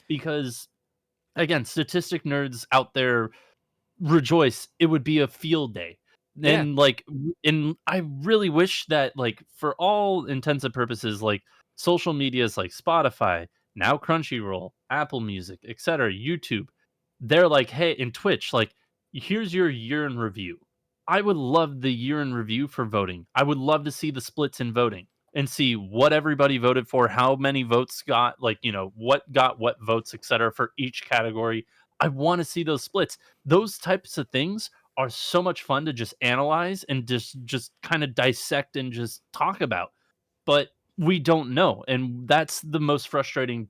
because, again, statistic nerds out there rejoice. It would be a field day. Yeah. And like and I really wish that, like, for all intents and purposes, like, social medias like Spotify, now Crunchyroll, Apple Music, etc., YouTube, they're like, hey, in Twitch, like, here's your year in review. I would love the year in review for voting. I would love to see the splits in voting and see what everybody voted for, how many votes got, like, what got what votes, etc., for each category. I want to see those splits. Those types of things are so much fun to just analyze and just kind of dissect and just talk about. But we don't know, and that's the most frustrating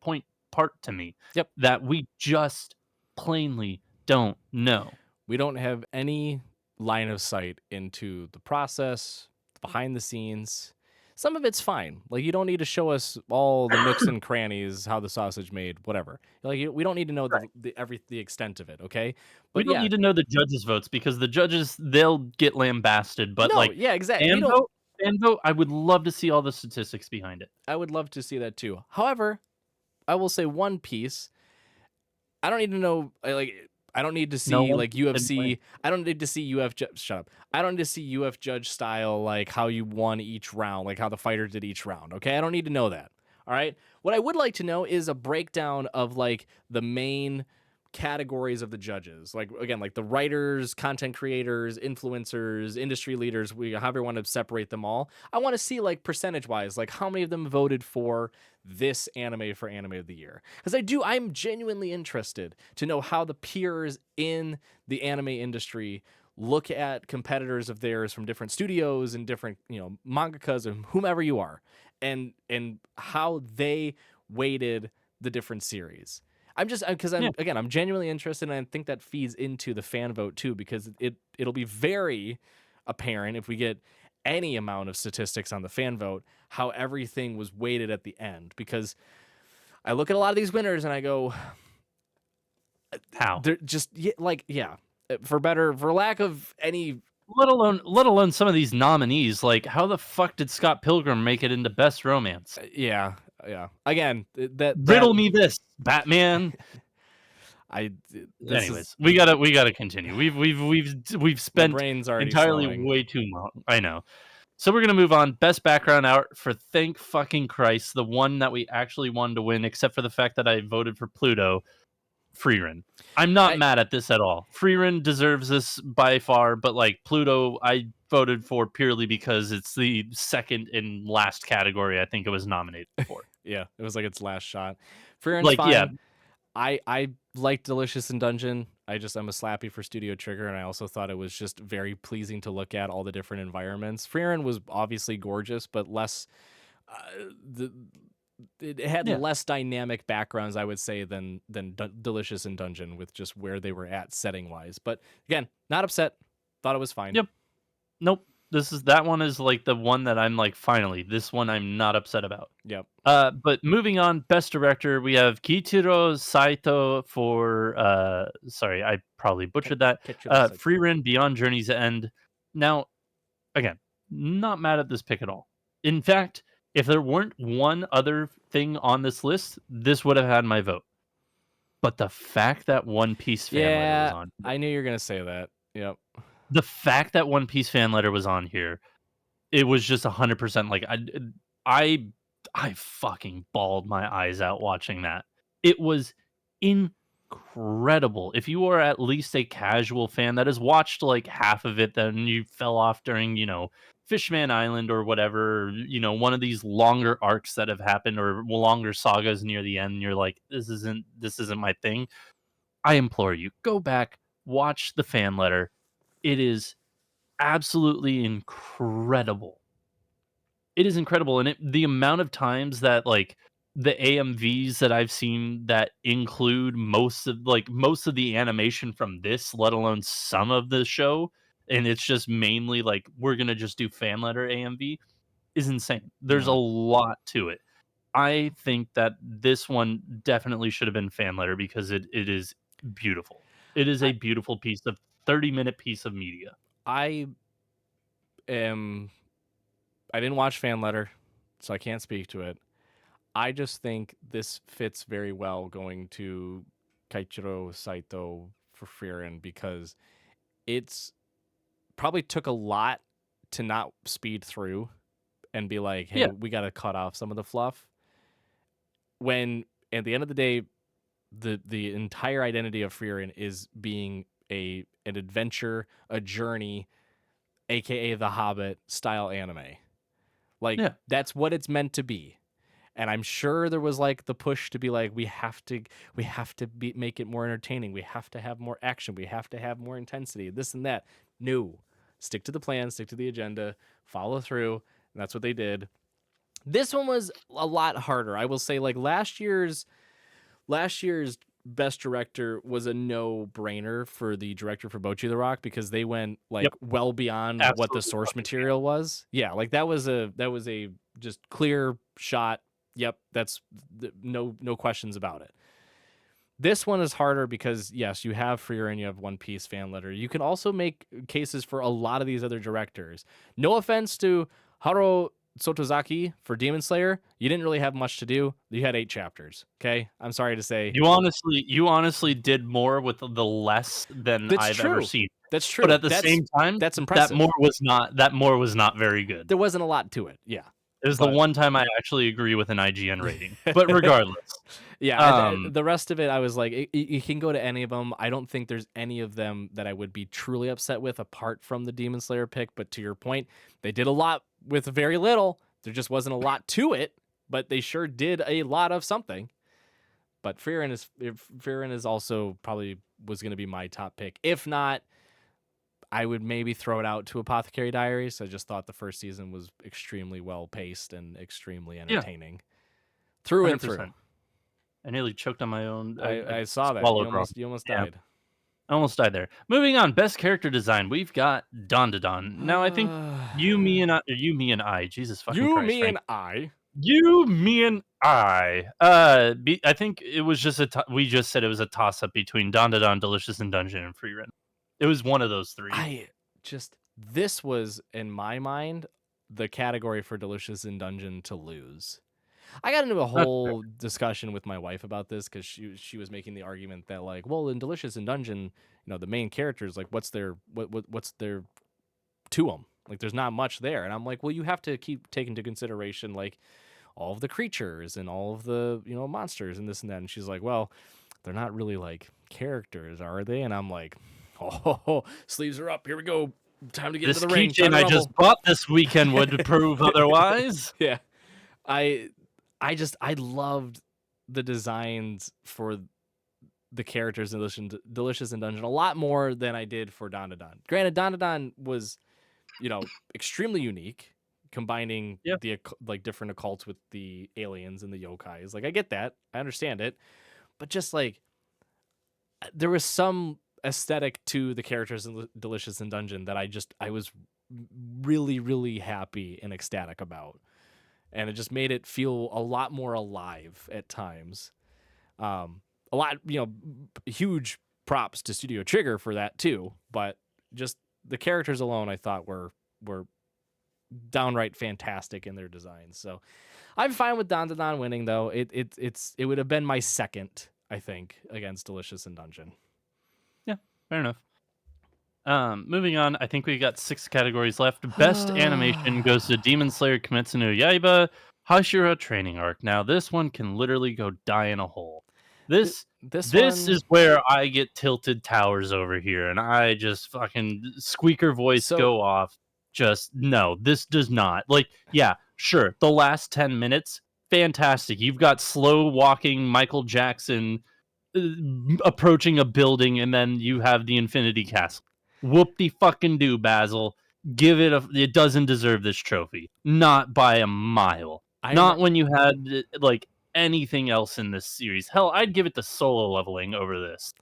part to me, Yep. that we just plainly don't know. We don't have any line of sight into the process, behind the scenes. Some of it's fine. Like, you don't need to show us all the nooks and crannies, how the sausage made, whatever. Like, we don't need to know Right. the extent of it, okay? We But don't yeah, need to know the judges' votes, because the judges, they'll get lambasted, but, no, like, yeah, exactly. We fan don't. vote fan vote, I would love to see all the statistics behind it. I would love to see that too. However, I will say one piece. I don't need to know like I don't need to No see one like didn't win. UFC. I don't need to see shut up. I don't need to see UF judge style like how you won each round, like how the fighter did each round. Okay, I don't need to know that. All right. What I would like to know is a breakdown of like the main categories of the judges. Like, again, like the writers, content creators, influencers, industry leaders, however you want to separate them all. I want to see like percentage wise, like how many of them voted for this anime for anime of the year. Because I'm genuinely interested to know how the peers in the anime industry look at competitors of theirs from different studios and different, mangakas and whomever you are, and how they weighted the different series. I'm just because Yeah. I'm genuinely interested, and I think that feeds into the fan vote too, because it'll be very apparent if we get any amount of statistics on the fan vote how everything was weighted at the end. Because I look at a lot of these winners and I go, How? they're just for lack of any. Let alone some of these nominees, like, how the fuck did Scott Pilgrim make it into best romance? Yeah, yeah. Again, that Riddle me this, Batman. I this is Anyways, we gotta continue. We've my spent brain's already entirely slowing. way too long. I know. So we're gonna move on. Best background art for, thank fucking Christ, the one that we actually wanted to win, except for the fact that I voted for Pluto. Frieren. I'm not I mad at this at all. Frieren deserves this by far, but, like, Pluto, I voted for purely because it's the second and last category I think it was nominated for. Yeah, it was like its last shot. Frieren's Like, yeah, fine. I like Delicious in Dungeon. I'm a slappy for Studio Trigger, and I also thought it was just very pleasing to look at all the different environments. Frieren was obviously gorgeous, but less. The it had yeah, less dynamic backgrounds, I would say, than Delicious in Dungeon, with just where they were at setting wise. But again, not upset. Thought it was fine. yep. Nope. That one is, like, the one that I'm like, finally, this one I'm not upset about. Yep. But moving on, best director, we have Kichiro Saito for, sorry, I probably butchered that. Catch you later. Frieren Beyond Journey's End. Now, again, not mad at this pick at all. In fact, if there weren't one other thing on this list, this would have had my vote. But the fact that One Piece fan letter was Yeah, on here, I knew you were gonna say that. Yep. the fact that One Piece fan letter was on here, it was just 100%, like, I I fucking bawled my eyes out watching that. It was incredible. If you are at least a casual fan that has watched, like, half of it, then you fell off during, Fishman Island or whatever, one of these longer arcs that have happened, or longer sagas near the end, and you're like, this isn't my thing. I implore you, go back, watch the fan letter. It is absolutely incredible. It is incredible, and the amount of times that, like, the AMVs that I've seen that include most of the animation from this, let alone some of the show, and it's just mainly like, we're gonna just do fan letter AMV, is insane. There's a No. lot to it. I think that this one definitely should have been fan letter because it is beautiful. It is I a beautiful piece of 30-minute piece of media. I am I didn't watch Fan Letter, so I can't speak to it. I just think this fits very well going to Kaichiro Saito for Frieren because it's probably took a lot to not speed through and be like, hey, Yeah, we got to cut off some of the fluff. When at the end of the day, the entire identity of Frieren is being an adventure, a journey, aka the Hobbit style anime. Like yeah. that's what it's meant to be. And I'm sure there was like the push to be like we have to make it more entertaining. We have to have more action. We have to have more intensity. This and that. No. Stick to the plan, stick to the agenda, follow through. And that's what they did. This one was a lot harder. I will say like last year's best director was a no-brainer for the director for Bocchi the Rock because they went like Yep, well beyond what the absolutely source fucking can. material was. Yeah, like that was a just clear shot. Yep, that's no questions about it. This one is harder because yes, you have Freer and you have One Piece fan letter. You can also make cases for a lot of these other directors. No offense to Haro Sotozaki for Demon Slayer, you didn't really have much to do. You had 8 chapters. Okay, I'm sorry to say. You honestly did more with the less than That's I've ever true. seen. That's But true. at the That's same time, that's that impressive. more was not very good. There wasn't a lot to it. Yeah, It was the but one time I actually agree with an IGN rating. But regardless, yeah, um, the rest of it, I was like, you can go to any of them. I don't think there's any of them that I would be truly upset with apart from the Demon Slayer pick. But to your point, they did a lot with very little. There just wasn't a lot to it, but they sure did a lot of something. But Frieren is also probably was going to be my top pick. If not, I would maybe throw it out to Apothecary Diaries. I just thought the first season was extremely well paced and extremely yeah, entertaining through and through. 100%. I nearly choked on my own. I I saw that. You swallowed wrong. almost Yeah, died. I almost died there. Moving on, best character design. We've got Don. Now, I think you, me, and I. Jesus fucking You, Christ, me, Frank. and I. You, me, and I. I think it was just we just said it was a toss up between Don, Delicious in Dungeon, and Free Run. It was one of those three. I just this was in my mind the category for Delicious in Dungeon to lose. I got into a That's fair. whole discussion with my wife about this because she was making the argument that like, well, in Delicious in Dungeon, the main characters like what's their to them? Like, there's not much there, and I'm like, well, you have to keep taking into consideration like all of the creatures and all of the monsters and this and that. And she's like, well, they're not really like characters, are they? And I'm like, oh, sleeves are up. Here we go. Time to get into This the ring. Time keychain to I rumble. just bought this weekend would prove otherwise. Yeah. I I loved the designs for the characters in Delicious in Dungeon a lot more than I did for Don. Granted, Don was, extremely unique, combining Yeah, the like different occults with the aliens and the yokais. Like I get that, I understand it, but just like there was some aesthetic to the characters in Delicious in Dungeon that I was really really happy and ecstatic about, and it just made it feel a lot more alive at times. A lot, huge props to Studio Trigger for that too. But just the characters alone, I thought were downright fantastic in their designs. So I'm fine with Don winning though. It would have been my second, I think, against Delicious in Dungeon. yeah, fair enough. Moving on, I think we got 6 categories left. Best animation goes to Demon Slayer Kimetsu no Yaiba Hashira Training Arc. Now, this one can literally go die in a hole. This This this one, is where I get tilted towers over here, and I just fucking squeaker voice so go off. Just no, this does not. Like, yeah, sure, the last 10 minutes, fantastic. You've got slow walking Michael Jackson uh, approaching a building, and then you have the Infinity Castle. Whoop de fucking do, Basil. Give it a. It doesn't deserve this trophy. Not by a mile. I Not when you had like anything else in this series. Hell, I'd give it the solo leveling over this.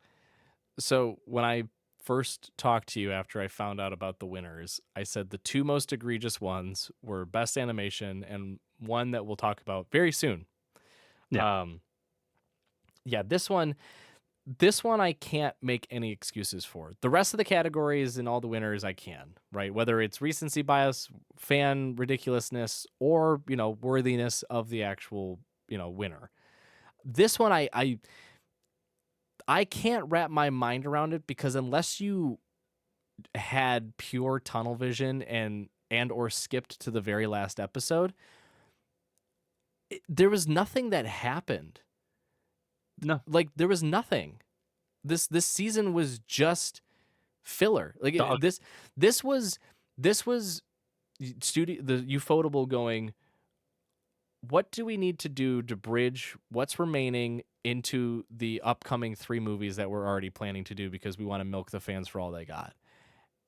so when I first talked to you after I found out about the winners, I said the two most egregious ones were best animation and one that we'll talk about very soon. Yeah, Um, yeah, this one, this one I can't make any excuses for. The rest of the categories and all the winners I can, right? Whether it's recency bias, fan ridiculousness, or, worthiness of the actual, winner. This one I can't wrap my mind around it, because unless you had pure tunnel vision and or skipped to the very last episode, there was nothing that happened. No. Like, there was nothing. This season was just filler. Like, Dog. this was studio, the Ufotable going, what do we need to do to bridge what's remaining into the upcoming 3 movies that we're already planning to do, because we want to milk the fans for all they got.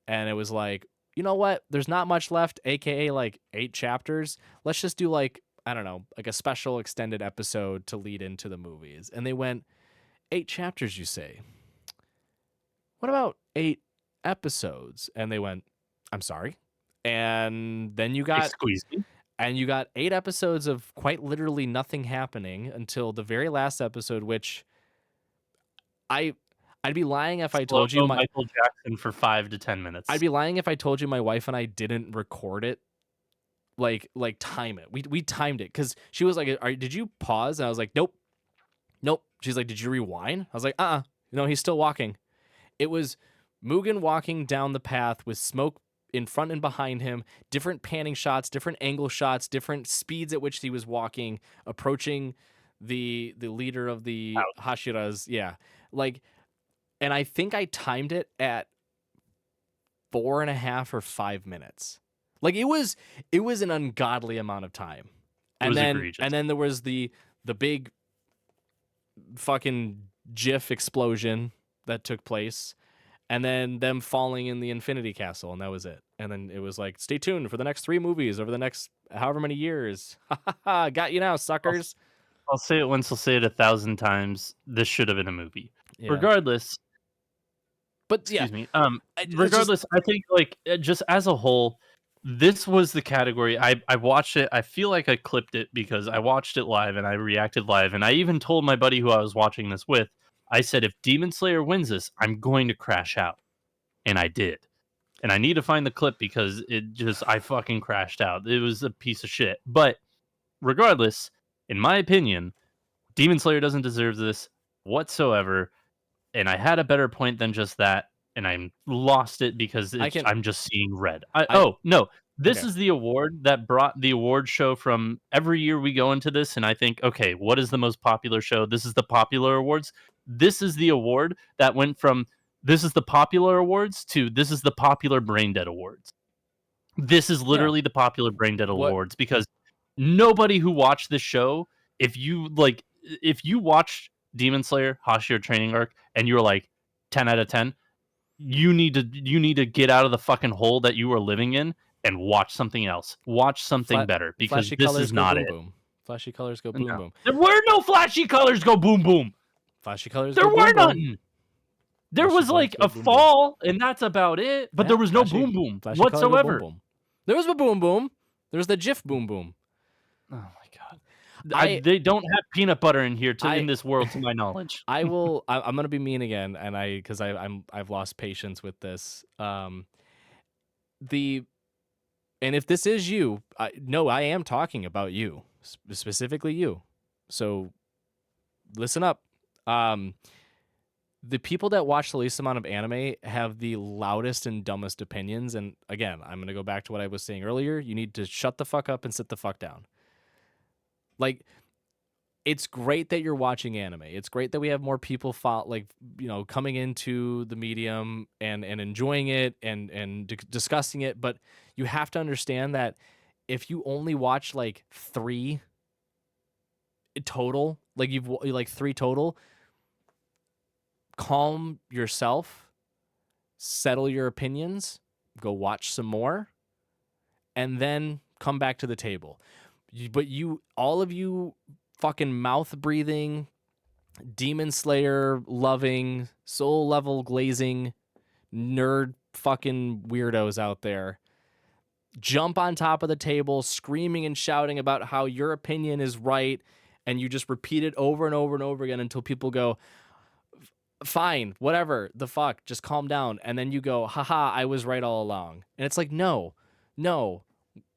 And it was like, you know what? There's not much left, aka like 8 chapters. Let's just do like, I don't know, like a special extended episode to lead into the movies. And they went, 8 chapters, you say? What about 8 episodes? And they went, I'm sorry. And then you got Squeeze me. And you got 8 episodes of quite literally nothing happening until the very last episode, which I'd be lying if I told you Michael Jackson for 5 to 10 minutes. I'd be lying if I told you my wife and I didn't record it, like time it. We timed it, because she was like, did you pause? And I was like, nope. She's like, did you rewind? I was like, he's still walking. It was Mugen walking down the path with smoke in front and behind him, different panning shots, different angle shots, different speeds at which he was walking, approaching the leader of the Hashiras. Yeah. Like, and I think I timed it at 4.5 or 5 minutes. Like, it was an ungodly amount of time. And then egregious. And then there was the big fucking GIF explosion that took place, and then them falling in the Infinity Castle, and that was it. And then it was like, stay tuned for the next 3 movies over the next however many years. Got you now, suckers. I'll say it once, I'll say it 1,000 times. This should have been a movie. Yeah. Regardless. But yeah. Excuse me. Regardless, I think, like, just as a whole, this was the category. I watched it. I feel like I clipped it because I watched it live and I reacted live. And I even told my buddy who I was watching this with, I said, if Demon Slayer wins this, I'm going to crash out. And I did. And I need to find the clip because I fucking crashed out. It was a piece of shit. But regardless, in my opinion, Demon Slayer doesn't deserve this whatsoever. And I had a better point than just that. And I lost it because I'm just seeing red. This is the award that brought the award show from every year we go into this. And I think, okay, what is the most popular show? This is the popular awards. This is the award that went from this is the popular awards to this is the popular brain dead awards. This is literally the popular brain dead awards, because nobody who watched this show, if you watched Demon Slayer Hashira Training Arc and you were like 10 out of 10, you need to get out of the fucking hole that you are living in and watch something else. Watch something better, because this is not it. Boom. Flashy colors go boom boom. There were no flashy colors go boom boom. Flashy colors there go were boom none. boom. There was like a fall, and that's about it. But there was no boom boom whatsoever. Boom, boom. There was a boom boom. There's the GIF boom boom. Oh my god! They don't have peanut butter in here in this world, to my knowledge. I'm gonna be mean again, and I've lost patience with this. And if this is you, I am talking about you, specifically you. So listen up. The people that watch the least amount of anime have the loudest and dumbest opinions. And again, I'm going to go back to what I was saying earlier. You need to shut the fuck up and sit the fuck down. Like, it's great that you're watching anime. It's great that we have more people coming into the medium and enjoying it and discussing it. But you have to understand that if you only watch like 3 total, like 3 total, calm yourself, settle your opinions, go watch some more, and then come back to the table. But all of you fucking mouth breathing, Demon Slayer loving, soul level glazing, nerd fucking weirdos out there, jump on top of the table screaming and shouting about how your opinion is right, and you just repeat it over and over and over again until people go, fine, whatever, the fuck, just calm down. And then you go, haha, I was right all along. And it's like, no,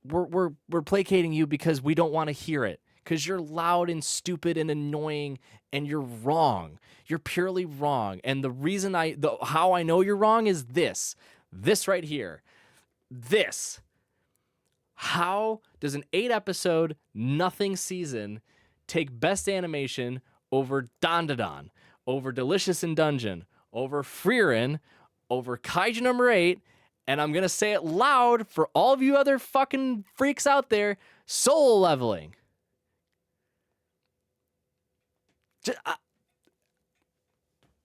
we're placating you because we don't want to hear it. Because you're loud and stupid and annoying, and you're wrong. You're purely wrong. And the reason how I know you're wrong is this right here. This. How does an 8-episode nothing season take best animation over Dandadan, over Delicious in Dungeon, over Frieren, over Kaiju number 8, and I'm going to say it loud for all of you other fucking freaks out there, Soul Leveling? We're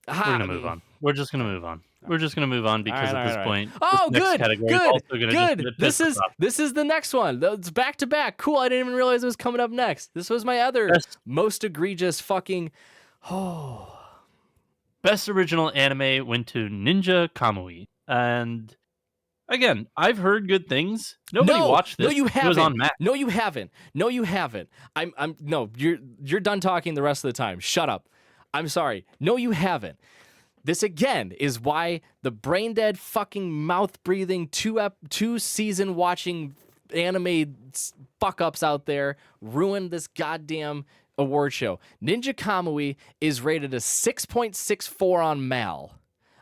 going to move on. We're just going to move on. We're just going to move on because at this point, oh, this next good, category is also gonna good. This is the next one. It's back to back. Cool. I didn't even realize it was coming up next. This was my other most egregious fucking. Oh. Best original anime went to Ninja Kamui, and again, I've heard good things. Nobody watched this. No, you haven't. It was on Max. No, you haven't. No, you haven't. No. You're done talking the rest of the time. Shut up. I'm sorry. No, you haven't. This again is why the brain dead fucking mouth breathing 2 season watching anime fuck ups out there ruined this goddamn award show. Ninja Kamui is rated a 6.64 on Mal.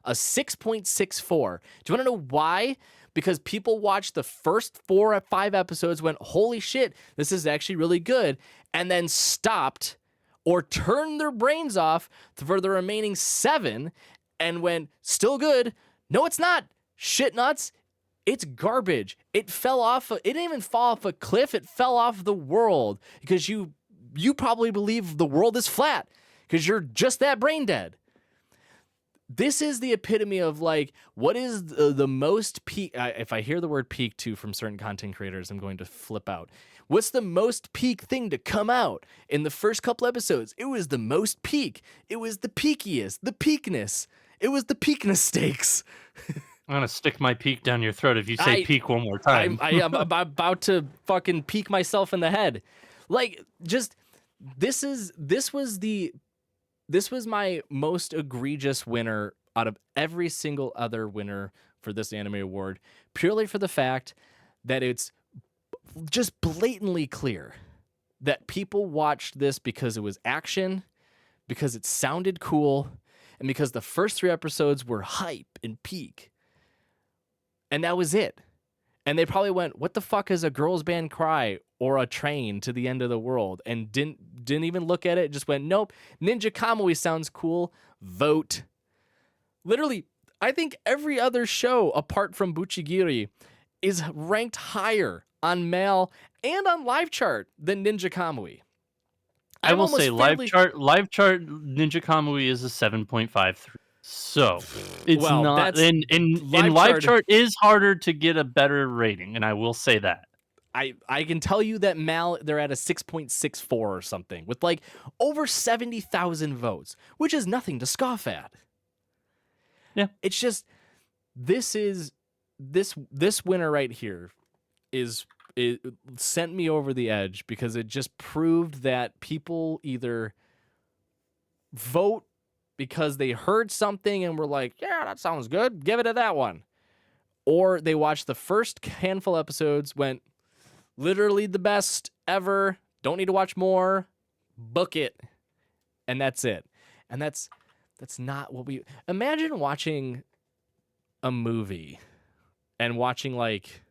A 6.64. Do you want to know why? Because people watched the first 4 or 5 episodes, went, holy shit, this is actually really good, and then stopped or turned their brains off for the remaining 7 and went, still good. No, it's not. Shit nuts. It's garbage. It fell off. It didn't even fall off a cliff. It fell off the world because you probably believe the world is flat because you're just that brain dead. This is the epitome of like, what is the most peak? If I hear the word peak too from certain content creators, I'm going to flip out. What's the most peak thing to come out in the first couple episodes? It was the most peak. It was the peakiest, the peakness. It was the peakness stakes. I'm going to stick my peak down your throat if you say peak one more time. I am about to fucking peek myself in the head. Like, just, this was my most egregious winner out of every single other winner for this anime award, purely for the fact that it's just blatantly clear that people watched this because it was action, because it sounded cool, and because the first 3 episodes were hype and peak. And that was it. And they probably went, what the fuck is a girls band cry or a train to the end of the world? And didn't even look at it, just went, nope, Ninja Kamui sounds cool, vote. Literally, I think every other show apart from Buchigiri is ranked higher on Mal and on Live Chart than Ninja Kamui. I will say Live Chart Ninja Kamui is a 7.53. So it's not in Live Chart is harder to get a better rating, and I will say that. I can tell you that Mal, they're at a 6.64 or something with like over 70,000 votes, which is nothing to scoff at. Yeah. It's just this winner right here it sent me over the edge because it just proved that people either vote because they heard something and were like, yeah, that sounds good, give it to that one. Or they watched the first handful of episodes, went, literally the best ever, don't need to watch more, book it. And that's it. And that's not what we... Imagine watching a movie and watching like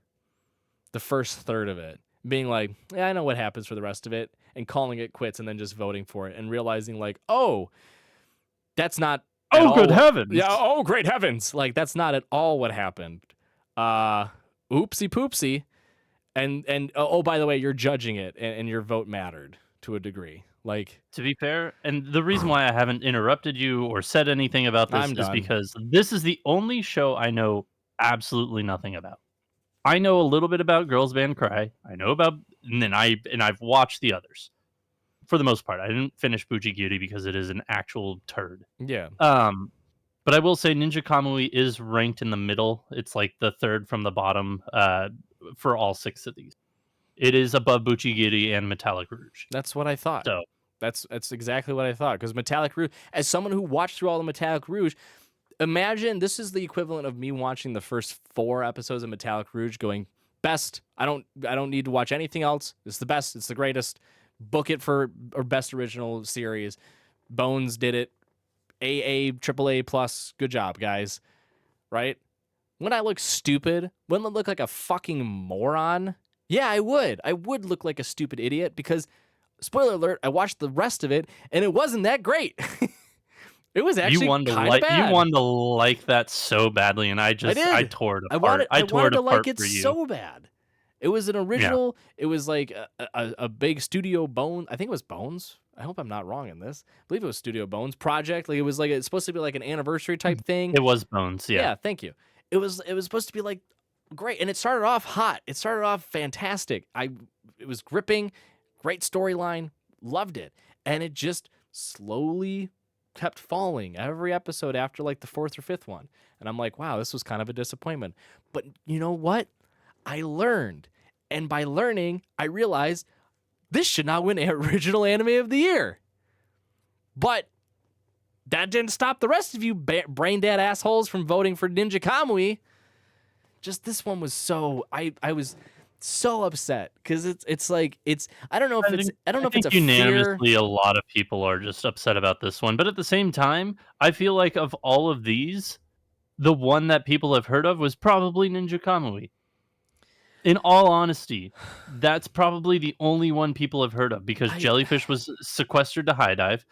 the first third of it, being like, yeah, I know what happens for the rest of it, and calling it quits and then just voting for it and realizing like, oh, that's not... Oh, good heavens. Yeah, oh, great heavens. Like, that's not at all what happened. Oopsie poopsie. And oh, by the way, you're judging it, and your vote mattered to a degree. Like, to be fair, and the reason why I haven't interrupted you or said anything about this is because this is the only show I know absolutely nothing about. I know a little bit about Girls Band Cry. I know about, and I've watched the others. For the most part, I didn't finish Buchigiri because it is an actual turd. Yeah. But I will say Ninja Kamui is ranked in the middle. It's like the third from the bottom for all 6 of these. It is above Buchigiri and Metallic Rouge. That's what I thought. So That's exactly what I thought. Because Metallic Rouge, as someone who watched through all the Metallic Rouge, imagine this is the equivalent of me watching the first 4 episodes of Metallic Rouge, going best. I don't need to watch anything else. It's the best. It's the greatest. Book it for or best original series. Bones did it. AA, AAA plus. Good job, guys. Right? Would I look stupid? Wouldn't I look like a fucking moron? Yeah, I would. I would look like a stupid idiot because, spoiler alert, I watched the rest of it and it wasn't that great. It was actually kind of bad. You wanted to like that so badly, and I did. tore it I apart. wanted tore it to apart like it for you. so bad. It was an Yeah. original. It was like a big Studio Bones. I think it was Bones. I hope I'm not wrong in this. I believe it was Studio Bones project. Like it was like it's supposed to be like an anniversary type thing. It was Bones, yeah. Yeah, thank you. It was supposed to be like great, and it started off hot. It started off fantastic. It was gripping, great storyline, loved it, and it just slowly kept falling every episode after like the 4th or 5th one. And I'm like, wow, this was kind of a disappointment. But you know what? I learned, and by learning, I realized this should not win original anime of the year. But that didn't stop the rest of you brain dead assholes from voting for Ninja Kamui. Just this one was so I was so upset because it's like it's I don't know if it's a fear. Unanimously a lot of people are just upset about this one, but at the same time, I feel like of all of these, the one that people have heard of was probably Ninja Kamui. In all honesty, that's probably the only one people have heard of because Jellyfish was sequestered to High Dive.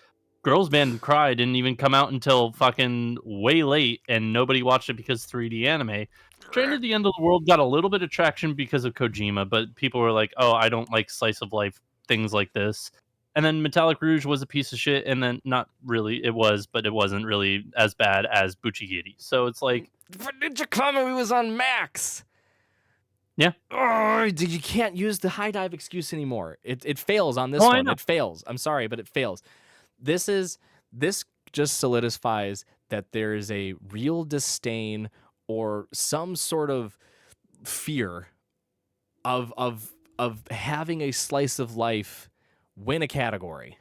Girls Band Cry didn't even come out until fucking way late, and nobody watched it because 3D anime. Train to the End of the World got a little bit of traction because of Kojima, but people were like, "Oh, I don't like slice of life things like this." And then Metallic Rouge was a piece of shit, and then not really, it was, but it wasn't really as bad as Buchigiri. So it's like, but Ninja Kamui was on Max. Yeah. Oh, you can't use the High Dive excuse anymore. It fails on this one. It fails. I'm sorry, but it fails. This just solidifies that there is a real disdain or some sort of fear of having a slice of life win a category.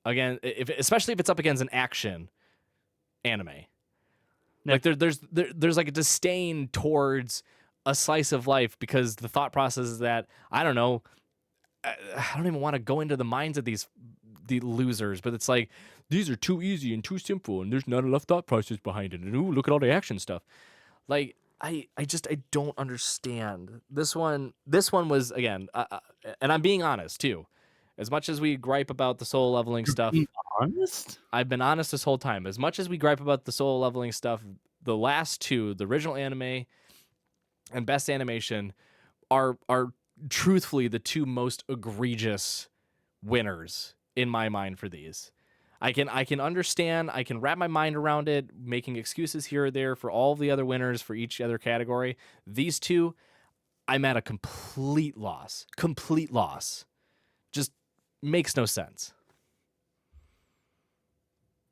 Again, especially if it's up against an action anime. Yeah. Like there's like a disdain towards a slice of life because the thought process is that I don't even want to go into the minds of the losers, but it's like these are too easy and too simple and there's not enough thought process behind it, and ooh, look at all the action stuff. Like I don't understand this one. This one was again and I'm being honest too. As much as we gripe about the soul leveling stuff, honest? I've been honest this whole time. As much as we gripe about the soul leveling stuff, the last two, the original anime and best animation, are truthfully the two most egregious winners in my mind for these. I can understand, I can wrap my mind around it, making excuses here or there for all the other winners for each other category. These two, I'm at a complete loss. Complete loss. Just makes no sense.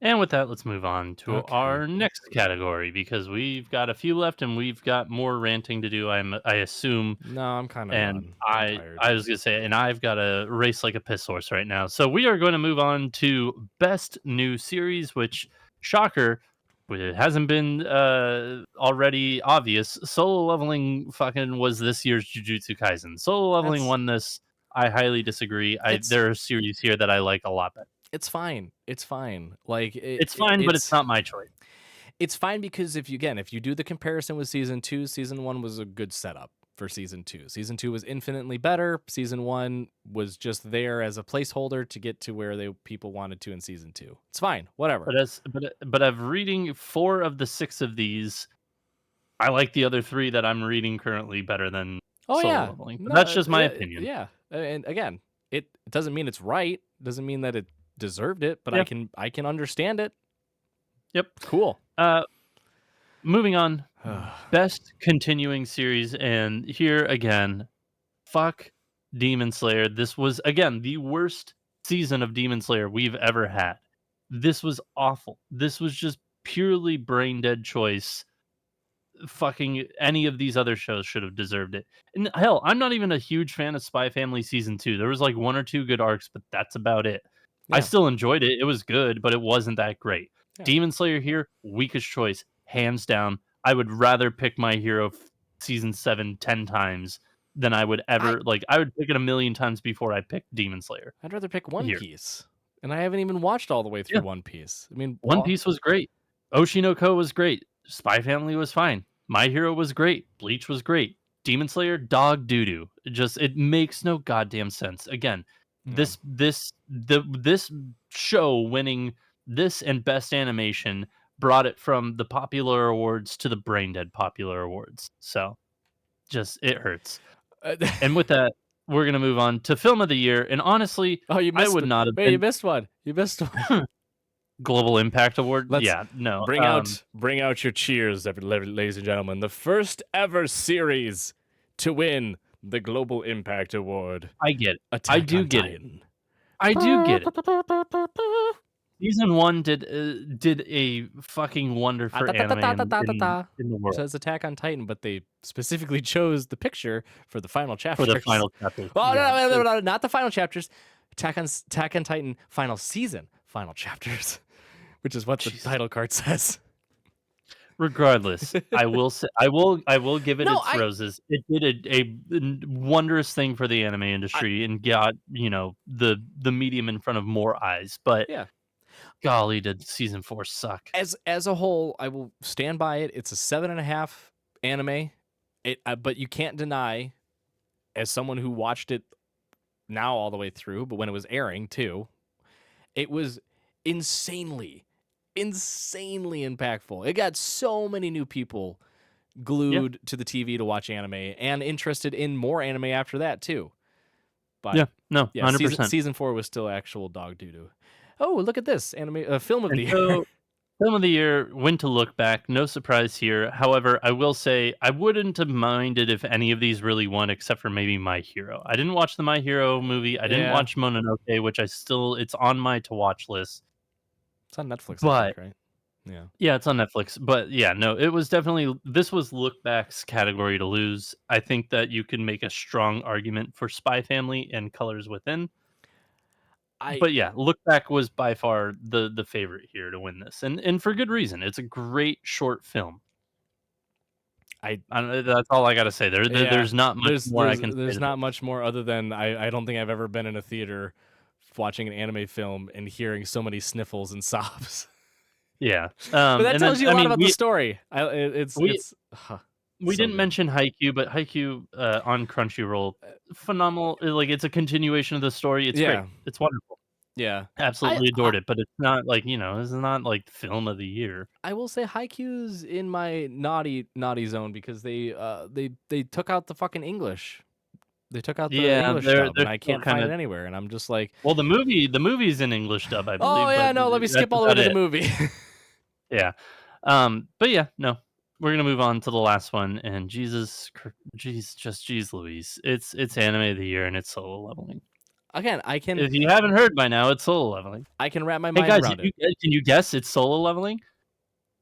And with that, let's move on to our next category because we've got a few left and we've got more ranting to do. I assume. No, I'm kind of and tired. I was gonna say, and I've got to race like a piss horse right now. So we are going to move on to best new series, which shocker, it hasn't been already obvious. Solo Leveling fucking was this year's Jujutsu Kaisen. Solo Leveling won this. I highly disagree. There are series here that I like a lot better. It's fine. It's fine. Like it's fine, but it's not my choice. It's fine because if you do the comparison with season 2, season 1 was a good setup for season 2. Season 2 was infinitely better. Season 1 was just there as a placeholder to get to where people wanted to in season 2. It's fine, whatever. But of reading 4 of the 6 of these, I like the other 3 that I'm reading currently better than Solo Leveling. But that's just my opinion. Yeah, and again, it doesn't mean it's right. Doesn't mean that it deserved it, but I can understand it. Yep. Cool. Moving on. Best continuing series, and here again, fuck Demon Slayer. This was again the worst season of Demon Slayer we've ever had. This was awful. This was just purely brain dead choice. Fucking any of these other shows should have deserved it. And hell, I'm not even a huge fan of Spy Family season 2. There was like 1 or 2 good arcs, but that's about it. I Yeah. still enjoyed it. It was good, but it wasn't that great. Yeah. Demon Slayer here, weakest choice, hands down. I would rather pick My Hero season 7 10 times than I would I ever like, I would pick it a million times before I pick Demon Slayer I'd rather pick One here. Piece, and I haven't even watched all the way Yeah, through One Piece. I mean, One Piece was great. Oshinoko was great. Spy Family was fine. My Hero was great. Bleach was great. Demon Slayer, dog doo doo. It makes no goddamn sense. Again, no. this show winning this and best animation brought it from the popular awards to the brain dead popular awards. So just it hurts. And with that, we're gonna move on to film of the year. And honestly, Oh, you I missed would it. not have Wait, you been missed one. You missed one. Global Impact Award. Let's Yeah, no. bring out your cheers, ladies and gentlemen. The first ever series to win the Global Impact Award. I get it. I Attack do on get it. Titan. I do get it. Season 1 did a fucking wonder for anime in the It world says Attack on Titan, but they specifically chose the picture for the final for the chapters. final chapter. Oh, Yeah. no, not the final chapters. Attack on Titan final season, final chapters, which is what the Jesus. title card says. Regardless, I will say I will give it No, its roses. It did a wondrous thing for the anime industry and got, the medium in front of more eyes, but yeah. golly, did season 4 suck. As a whole, I will stand by it. It's a 7.5 anime. But you can't deny, as someone who watched it now all the way through, but when it was airing too, it was insanely impactful. It got so many new people glued to the TV to watch anime and interested in more anime after that too. But Yeah, no, 100%. season 4 was still actual dog doo doo. Oh, look at this anime film of And the year. so, film of the year, when to look back, no surprise here. However, I will say I wouldn't have minded if any of these really won, except for maybe My Hero. I didn't watch the My Hero movie. I didn't Yeah. watch Mononoke, which it's on my to watch list. It's on Netflix, I But think, right? Yeah. yeah, it's on Netflix. But yeah, no, it was definitely this was look back's category to lose. I think that you can make a strong argument for Spy Family and Colors Within. But yeah, Look Back was by far the favorite here to win this, and for good reason. It's a great short film. I don't know, that's all I gotta say. There's not much more I can say there's to not this. much more other than I don't think I've ever been in a theater watching an anime film and hearing so many sniffles and sobs. Yeah, But that and tells then, you a I lot mean, about the story. It's we so didn't good. mention Haikyuu, but Haikyuu, on Crunchyroll, phenomenal. Like, it's a continuation of the story. It's great. Yeah. It's wonderful. Yeah. I Absolutely adored it, but it's not like, it's not like film of the year. I will say Haikyuu's in my naughty zone because they took out the fucking English. They took out the Yeah, English they're dub, and I still can't find it kinda anywhere. And I'm just like, well, the movie's in English dub, I oh believe, yeah, but no, let me that's skip all the way about to the it. movie. Yeah. But yeah, no. We're gonna move on to the last one, and jeez Louise. It's anime of the year, and it's Solo Leveling. Again, If you haven't heard by now, it's Solo Leveling. I can wrap my Hey mind guys, around it. can you guess it's Solo Leveling?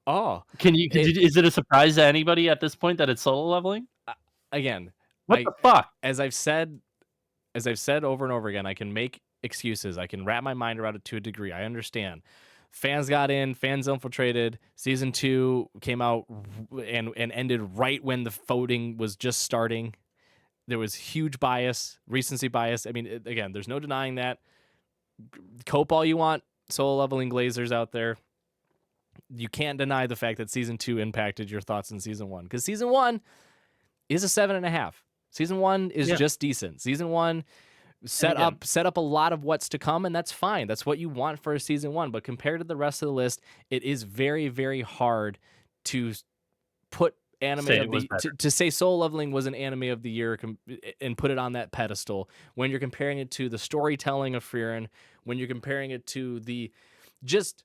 Oh, Is it a surprise to anybody at this point that it's Solo Leveling? again, What the fuck? as I've said over and over again, I can make excuses. I can wrap my mind around it to a degree. I understand. Fans got in, fans infiltrated. Season 2 came out and ended right when the voting was just starting. There was huge bias, recency bias. I mean, again, there's no denying that. Cope all you want, Solo Leveling Glazers out there. You can't deny the fact that season 2 impacted your thoughts in season 1, because season 1 is a 7.5. Season 1 is just decent. Season 1 set up a lot of what's to come, and that's fine. That's what you want for a season 1. But compared to the rest of the list, it is very, very hard to put anime of the to say Soul Leveling was an anime of the year and put it on that pedestal when you're comparing it to the storytelling of Frieren, when you're comparing it to the just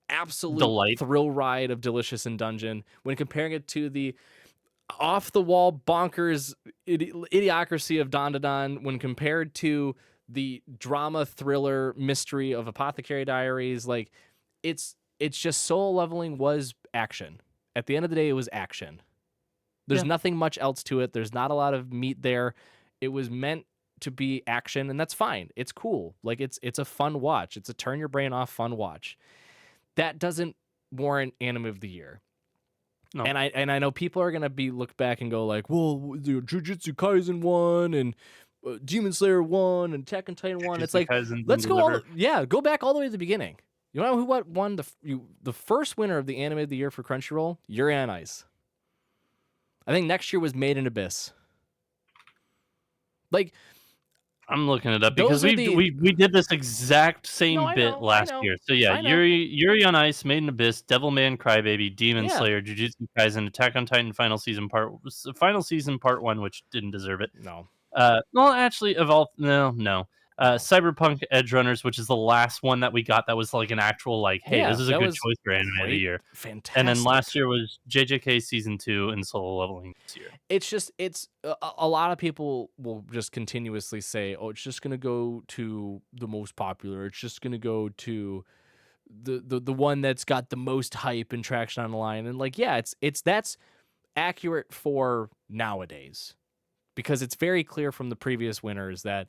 absolute thrill ride of Delicious in Dungeon, when comparing it to the off the wall bonkers idiocracy of Dandadan, when compared to the drama thriller mystery of Apothecary Diaries. Like, it's just Soul Leveling was action. At the end of the day, it was action. There's nothing much else to it. There's not a lot of meat there. It was meant to be action, and that's fine. It's cool. Like it's a fun watch. It's a turn your brain off fun watch. That doesn't warrant anime of the year. No. And I know people are gonna be look back and go like, well, the Jujutsu Kaisen won and Demon Slayer won and Attack on Titan won. It's Jujutsu like, Kaisen let's didn't go all deliver. go back all the way to the beginning. You know what won the first winner of the anime of the year for Crunchyroll? Yuri on Ice. I think next year was Made in Abyss. Like, I'm looking it up because those are we did this exact no, same I bit know, I last know, year. So yeah, I know. Yuri on Ice, Made in Abyss, Devilman Crybaby, Demon Yeah, Slayer, Jujutsu Kaisen, Attack on Titan Final Season Part 1, which didn't deserve it. no. Well, actually, no. Cyberpunk Edge Runners, which is the last one that we got that was like an actual like, hey, Yeah, this is a that good was choice for anime of the great, year. And then fantastic. last year was JJK Season 2 and Solo Leveling this year. It's just a lot of people will just continuously say, oh, it's just gonna go to the most popular. It's just gonna go to the one that's got the most hype and traction on the line. And like, yeah, it's that's accurate for nowadays because it's very clear from the previous winners that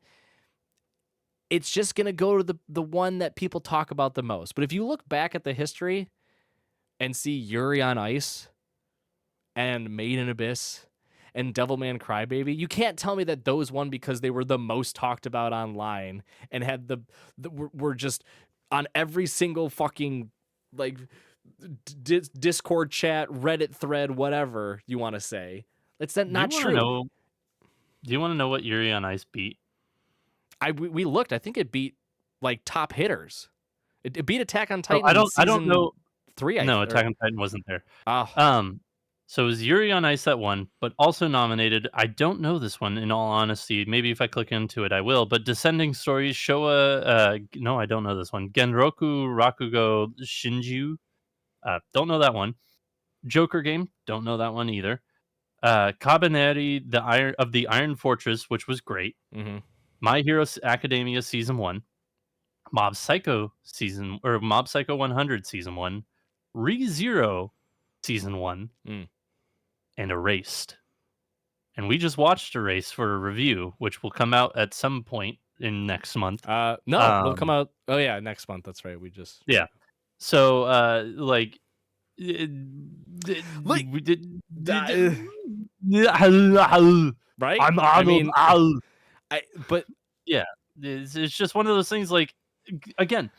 it's just gonna go to the one that people talk about the most. But if you look back at the history and see Yuri on Ice and Made in Abyss and Devilman Crybaby, you can't tell me that those won because they were the most talked about online and had were just on every single fucking like Discord chat, Reddit thread, whatever you want to say. It's Do you not want to true. know? Do you want to know what Yuri on Ice beat? We looked. I think it beat like top hitters. It beat Attack on So Titan in I don't season know. 3. No, Attack on Titan wasn't there. Ah, Um, so it was Yuri on Ice that won, but also nominated. I don't know this one in all honesty. Maybe if I click into it, I will. But Descending Stories, Showa. No, I don't know this one. Genroku Rakugo Shinju. Don't know that one. Joker Game. Don't know that one either. Kabaneri, the Iron Fortress, which was great. mm-hmm. My Hero Academia Season 1. Mob Psycho 100 Season 1. ReZero Season 1. Mm. And Erased. And we just watched Erased for a review, which will come out at some point in next month. No, they'll come out. Oh yeah, next month. That's right. We just Yeah. So, like, like we did. right. I'm I Arnold. mean, but Yeah, it's just one of those things. Like, again,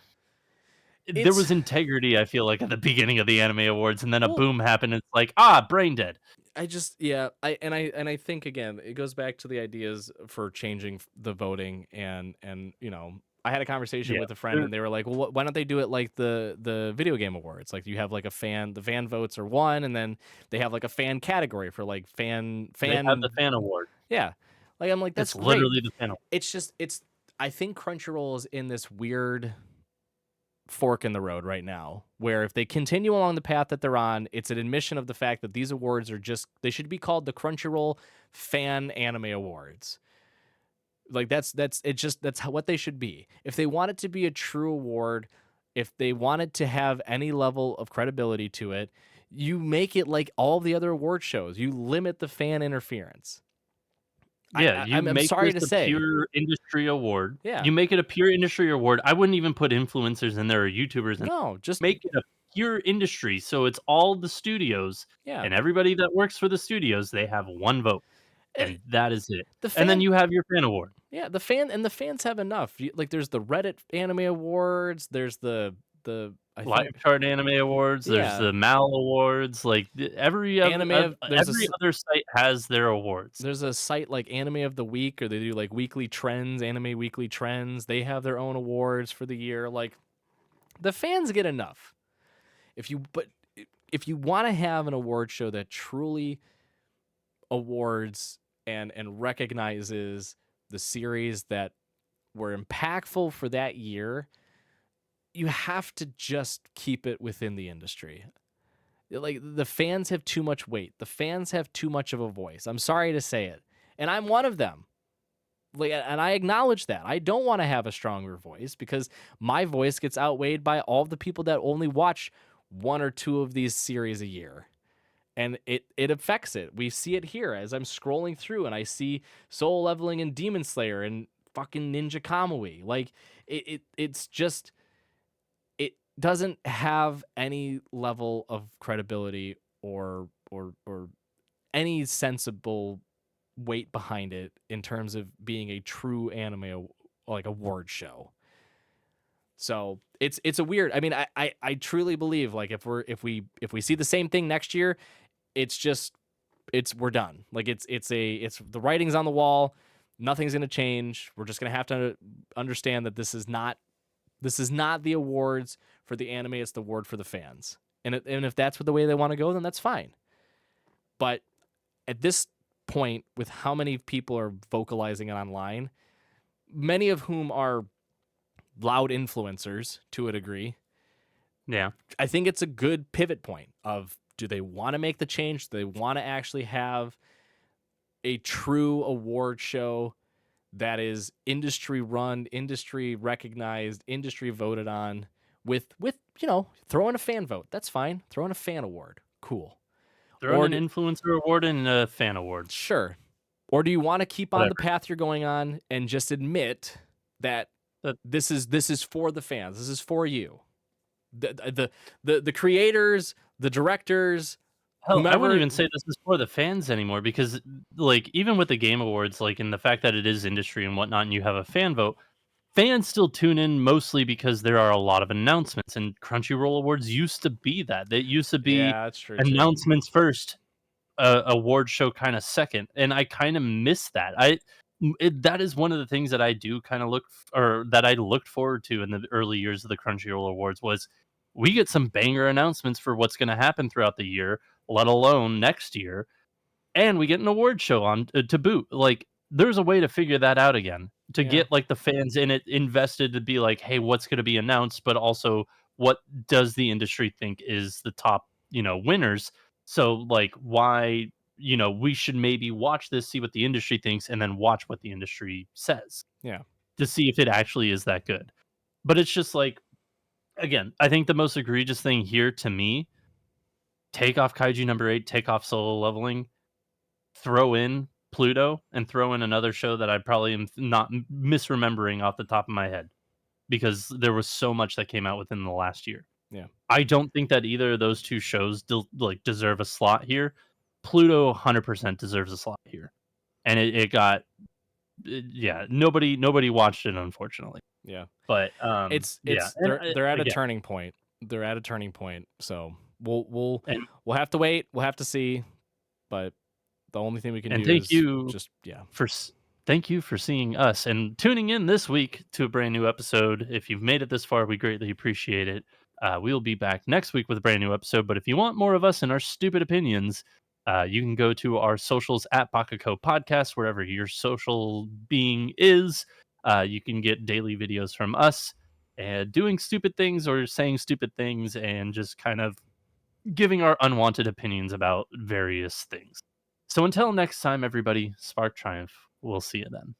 there it's was integrity. I feel like at the beginning of the Anime Awards, and then a well, boom happened. And it's like, brain dead. I just I think again it goes back to the ideas for changing the voting and you know I had a conversation Yeah, with a friend and they were like, well, why don't they do it like the video game awards? Like you have like the fan votes are one, and then they have like a fan category for like they have the fan award. yeah. Like I'm like that's It's great. literally the fan award. It's I think Crunchyroll is in this weird fork in the road right now where if they continue along the path that they're on, it's an admission of the fact that these awards are just they should be called the Crunchyroll Fan Anime Awards. Like that's what they should be. If they want it to be a true award, if they want it to have any level of credibility to it, you make it like all the other award shows. You limit the fan interference. Yeah, you I'm make sorry this to a say. pure industry award. Yeah. You make it a pure industry award. I wouldn't even put influencers in there or YouTubers in. No, just Make it a pure industry, so it's all the studios yeah. and everybody that works for the studios, they have one vote, Eh, and that is it. The And then fan you have your fan award. Yeah, the fans have enough. Like there's the Reddit Anime Awards, there's the I Live think Chart Anime Awards, there's yeah, the Mal Awards, like, every Anime of every other site has their awards. there's a site like Anime of the Week or they do like weekly trends, Anime Weekly Trends. They have their own awards for the year. Like the fans get enough. If you want to have an award show that truly awards and recognizes the series that were impactful for that year, you have to just keep it within the industry. Like the fans have too much weight. The fans have too much of a voice. I'm sorry to say it. And I'm one of them. Like, and I acknowledge that. I don't want to have a stronger voice because my voice gets outweighed by all the people that only watch one or two of these series a year. and it affects it. We see it here as I'm scrolling through and I see Soul Leveling and Demon Slayer and fucking Ninja Kamui. Like it's just it doesn't have any level of credibility or any sensible weight behind it in terms of being a true like award show. So it's a weird. I mean, I truly believe like if we see the same thing next year, it's just we're done. Like it's the writing's on the wall. Nothing's gonna change. We're just gonna have to understand that this is not the awards for the anime. It's the award for the fans. And if that's the way they want to go, then that's fine. But at this point, with how many people are vocalizing it online, many of whom are loud influencers to a degree, Yeah. I think it's a good pivot point of, do they want to make the change? Do they want to actually have a true award show that is industry run, industry recognized, industry voted on with throw in a fan vote. That's fine. Throw in a fan award. Cool. Throw Or in an influencer award and a fan award. sure. Or do you want to keep on Whatever. the path you're going on and just admit that That- this is for the fans. This is for you. The creators, the directors, Hell, I whomever. wouldn't even say this is for the fans anymore because, like, even with the Game Awards, like, in the fact that it is industry and whatnot, and you have a fan vote, fans still tune in mostly because there are a lot of announcements, and Crunchyroll Awards used to be that. They used to be Yeah, that's true too. announcements first, award show kind of second, and I kind of miss that. That is one of the things that I do kind of or that I looked forward to in the early years of the Crunchyroll Awards was we get some banger announcements for what's going to happen throughout the year, let alone next year, and we get an award show on to boot. Like, there's a way to figure that out again to Yeah. get like the fans in it invested to be like, hey, what's going to be announced, but also what does the industry think is the top, winners. So like, why, we should maybe watch this, see what the industry thinks, and then watch what the industry says Yeah. to see if it actually is that good. But it's just like, again, I think the most egregious thing here to me, take off Kaiju number 8, take off Solo Leveling, throw in Pluto, and throw in another show that I probably am not misremembering off the top of my head because there was so much that came out within the last year. Yeah. I don't think that either of those two shows deserve a slot here. Pluto 100% deserves a slot here, and it got yeah, nobody watched it, unfortunately. Yeah. But It's yeah, and they're at a again, turning point. They're at a turning point. So we'll and have to wait. We'll have to see. But the only thing we can and do is just thank you for seeing us and tuning in this week to a brand new episode. If you've made it this far, we greatly appreciate it. We'll be back next week with a brand new episode. But if you want more of us and our stupid opinions, you can go to our socials at Bakacopodcast, wherever your social being is. You can get daily videos from us and doing stupid things or saying stupid things and just kind of giving our unwanted opinions about various things. So until next time, everybody, Spark Triumph. We'll see you then.